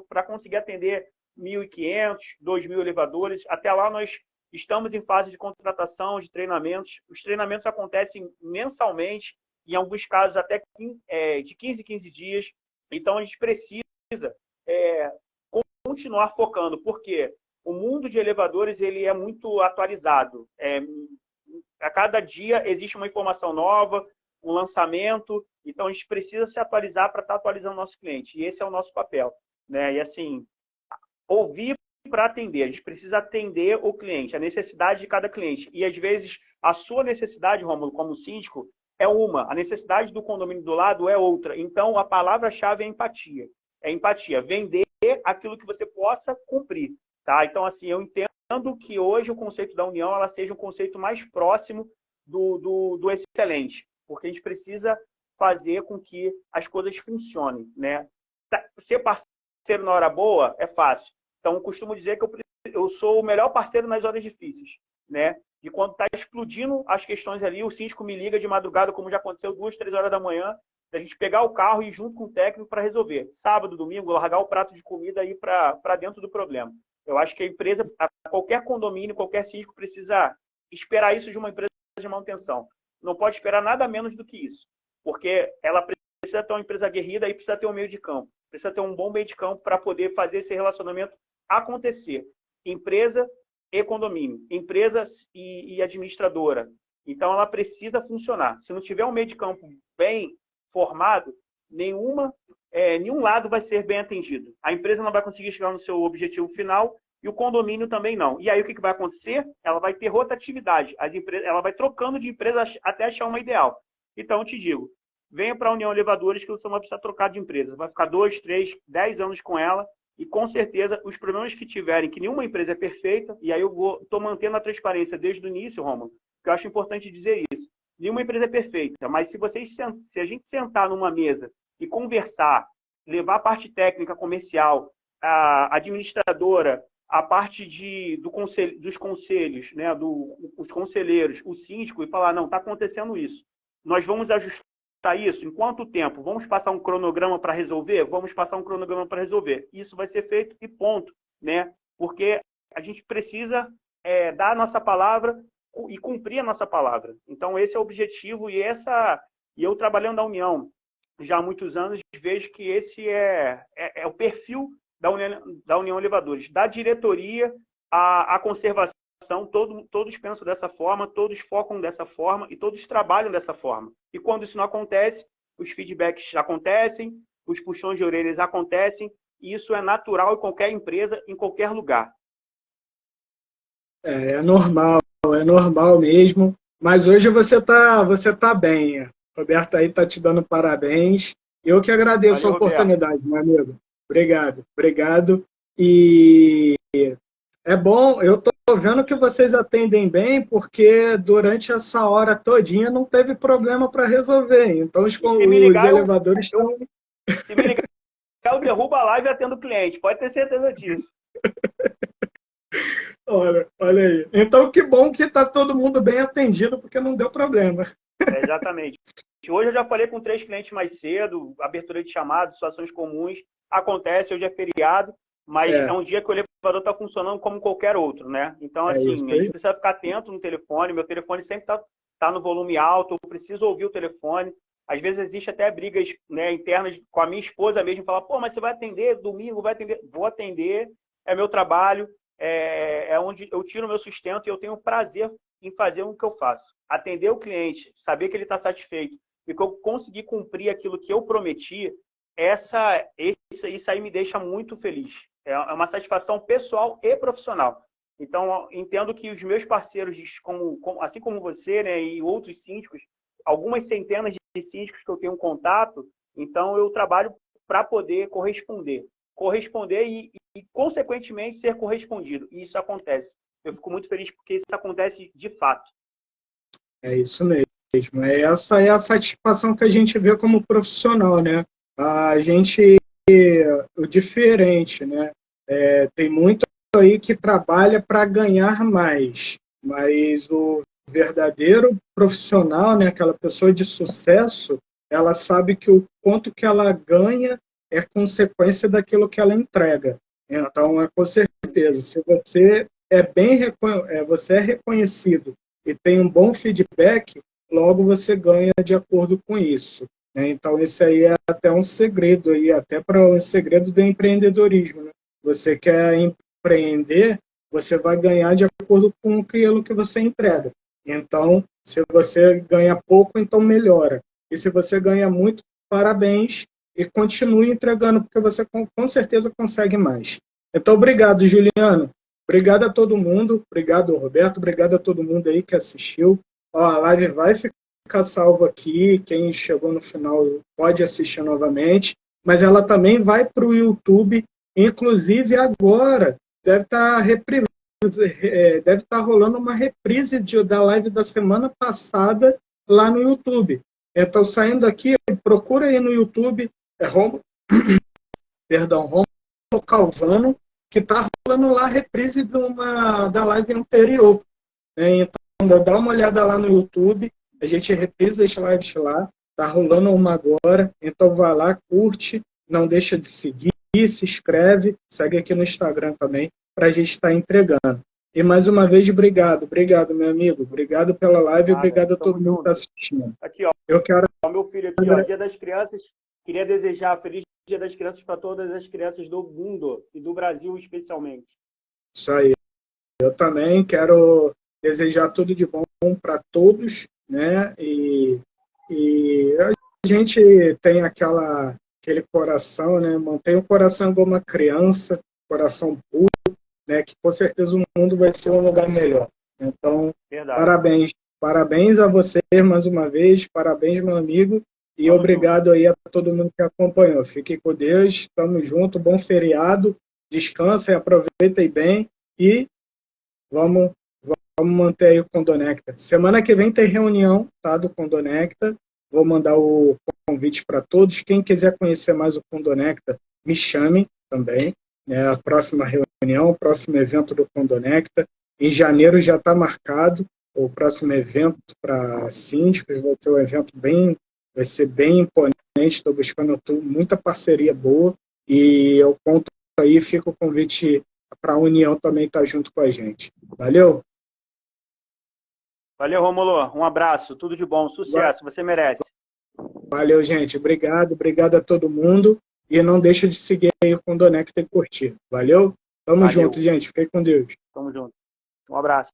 para conseguir atender 1.500, 2.000 elevadores. Até lá nós estamos em fase de contratação, de treinamentos. Os treinamentos acontecem mensalmente, em alguns casos até de 15 em 15 dias. Então a gente precisa continuar focando, porque o mundo de elevadores ele é muito atualizado. A cada dia existe uma informação nova, um lançamento, então a gente precisa se atualizar para estar atualizando o nosso cliente, e esse é o nosso papel, né? E assim, ouvir para atender, a gente precisa atender o cliente, a necessidade de cada cliente, e às vezes a sua necessidade, Rômulo, como síndico, é uma, a necessidade do condomínio do lado é outra, então a palavra-chave é empatia, vender aquilo que você possa cumprir, tá? Então assim, eu entendo que hoje o conceito da União ela seja um conceito mais próximo do excelente, porque a gente precisa fazer com que as coisas funcionem, né? Ser parceiro na hora boa é fácil. Então, eu costumo dizer que eu sou o melhor parceiro nas horas difíceis, né? E quando está explodindo as questões ali, o síndico me liga de madrugada, como já aconteceu, 2, 3 horas da manhã, a gente pegar o carro e ir junto com o técnico para resolver. Sábado, domingo, largar o prato de comida e ir para dentro do problema. Eu acho que a empresa, qualquer condomínio, qualquer síndico precisa esperar isso de uma empresa de manutenção. Não pode esperar nada menos do que isso, porque ela precisa ter uma empresa aguerrida e precisa ter um meio de campo, precisa ter um bom meio de campo para poder fazer esse relacionamento acontecer. Empresa e condomínio, empresa e administradora. Então, ela precisa funcionar. Se não tiver um meio de campo bem formado, nenhum lado vai ser bem atendido. A empresa não vai conseguir chegar no seu objetivo final e o condomínio também não. E aí o que vai acontecer? Ela vai ter rotatividade, ela vai trocando de empresa até achar uma ideal. Então, eu te digo, venha para a União Elevadores que você não vai precisar trocar de empresa. Vai ficar 2, 3, 10 anos com ela e, com certeza, os problemas que tiverem, que nenhuma empresa é perfeita, e aí eu estou mantendo a transparência desde o início, Romulo, que eu acho importante dizer isso. Nenhuma empresa é perfeita, mas se a gente sentar numa mesa e conversar, levar a parte técnica, comercial, a administradora, a parte dos conselhos, né, os conselheiros, o síndico, e falar, não, está acontecendo isso. Nós vamos ajustar isso? Em quanto tempo? Vamos passar um cronograma para resolver? Vamos passar um cronograma para resolver. Isso vai ser feito e ponto, né? Porque a gente precisa dar a nossa palavra e cumprir a nossa palavra. Então, esse é o objetivo e eu trabalhando na União já há muitos anos, vejo que esse é o perfil da União Elevadores, da diretoria à conservação, todos pensam dessa forma, todos focam dessa forma e todos trabalham dessa forma. E quando isso não acontece, os feedbacks acontecem, os puxões de orelhas acontecem, e isso é natural em qualquer empresa, em qualquer lugar. É normal mesmo. Mas hoje você tá bem. Roberto aí tá te dando parabéns. Eu que agradeço Valeu, a oportunidade, meu amigo. Obrigado. E é bom, eu tô vendo que vocês atendem bem, porque durante essa hora todinha não teve problema para resolver. Então os elevadores estão... Se me ligar, eu derrubo a live e atendo o cliente. Pode ter certeza disso. Olha aí. Então que bom que está todo mundo bem atendido, porque não deu problema. Exatamente. Hoje eu já falei com 3 clientes mais cedo, abertura de chamado, situações comuns. Acontece, hoje é feriado, mas é um dia que o elevador está funcionando como qualquer outro, né? Então, assim, a gente precisa ficar atento no telefone. Meu telefone sempre tá no volume alto, eu preciso ouvir o telefone. Às vezes existe até brigas, né, internas com a minha esposa mesmo, falar, pô, mas você vai atender domingo, vai atender? Vou atender, é meu trabalho, é onde eu tiro o meu sustento e eu tenho prazer em fazer o que eu faço. Atender o cliente, saber que ele está satisfeito e que eu consegui cumprir aquilo que eu prometi, isso aí me deixa muito feliz. É uma satisfação pessoal e profissional. Então, entendo que os meus parceiros, assim como você, né, e outros síndicos, algumas centenas de síndicos que eu tenho contato, então eu trabalho para poder corresponder e, consequentemente, ser correspondido. E isso acontece. Eu fico muito feliz porque isso acontece de fato. É isso mesmo. Essa é a satisfação que a gente vê como profissional, né? A gente, o diferente, né? Tem muito aí que trabalha para ganhar mais, mas o verdadeiro profissional, né? Aquela pessoa de sucesso, ela sabe que o quanto que ela ganha é consequência daquilo que ela entrega. Então, com certeza, se você você é reconhecido e tem um bom feedback, logo você ganha de acordo com isso. Então, isso aí é até um segredo, aí, até para um segredo do empreendedorismo. Né? Você quer empreender, você vai ganhar de acordo com aquilo que você entrega. Então, se você ganha pouco, então melhora. E se você ganha muito, parabéns e continue entregando, porque você com certeza consegue mais. Então, obrigado, Juliano. Obrigado a todo mundo. Obrigado, Roberto. Obrigado a todo mundo aí que assistiu. A live vai ficar salva aqui. Quem chegou no final pode assistir novamente. Mas ela também vai para o YouTube. Inclusive, agora deve estar rolando uma reprise da live da semana passada lá no YouTube. Então, saindo aqui, procura aí no YouTube, Romulo Calvano, que está rolando lá a reprise da live anterior. Então, dá uma olhada lá no YouTube, a gente reprisa as lives lá, está rolando uma agora, então vai lá, curte, não deixa de seguir, se inscreve, segue aqui no Instagram também, para a gente estar entregando. E mais uma vez, obrigado, meu amigo, obrigado pela live, obrigado a todo mundo que está assistindo. Aqui, ó, eu quero... meu filho aqui, ó, Dia das Crianças, queria desejar feliz Dia das Crianças para todas as crianças do mundo e do Brasil especialmente. Isso aí. Eu também quero desejar tudo de bom para todos, né? E a gente tem aquele coração, né? Mantém o coração como uma criança, coração puro, né, que com certeza o mundo vai ser um lugar melhor. Então, Verdade. parabéns. Parabéns a você mais uma vez, parabéns, meu amigo, e Tamo obrigado aí a todo mundo que acompanhou. Fique com Deus, estamos juntos, bom feriado, descansem, aproveitem bem e vamos, vamos manter aí o Condonecta. Semana que vem tem reunião, tá, do Condonecta, vou mandar o convite para todos. Quem quiser conhecer mais o Condonecta, me chame também, né, a próxima reunião, o próximo evento do Condonecta. Em janeiro já está marcado o próximo evento para síndicos, vai ser bem imponente, estou buscando muita parceria boa e eu conto aí, fica o convite para a União também estar junto com a gente. Valeu? Valeu, Romulo. Um abraço, tudo de bom, sucesso, você merece. Valeu, gente. Obrigado a todo mundo. E não deixa de seguir aí o Condonecta e curtir. Valeu? Tamo junto, gente. Fique com Deus. Tamo junto. Um abraço.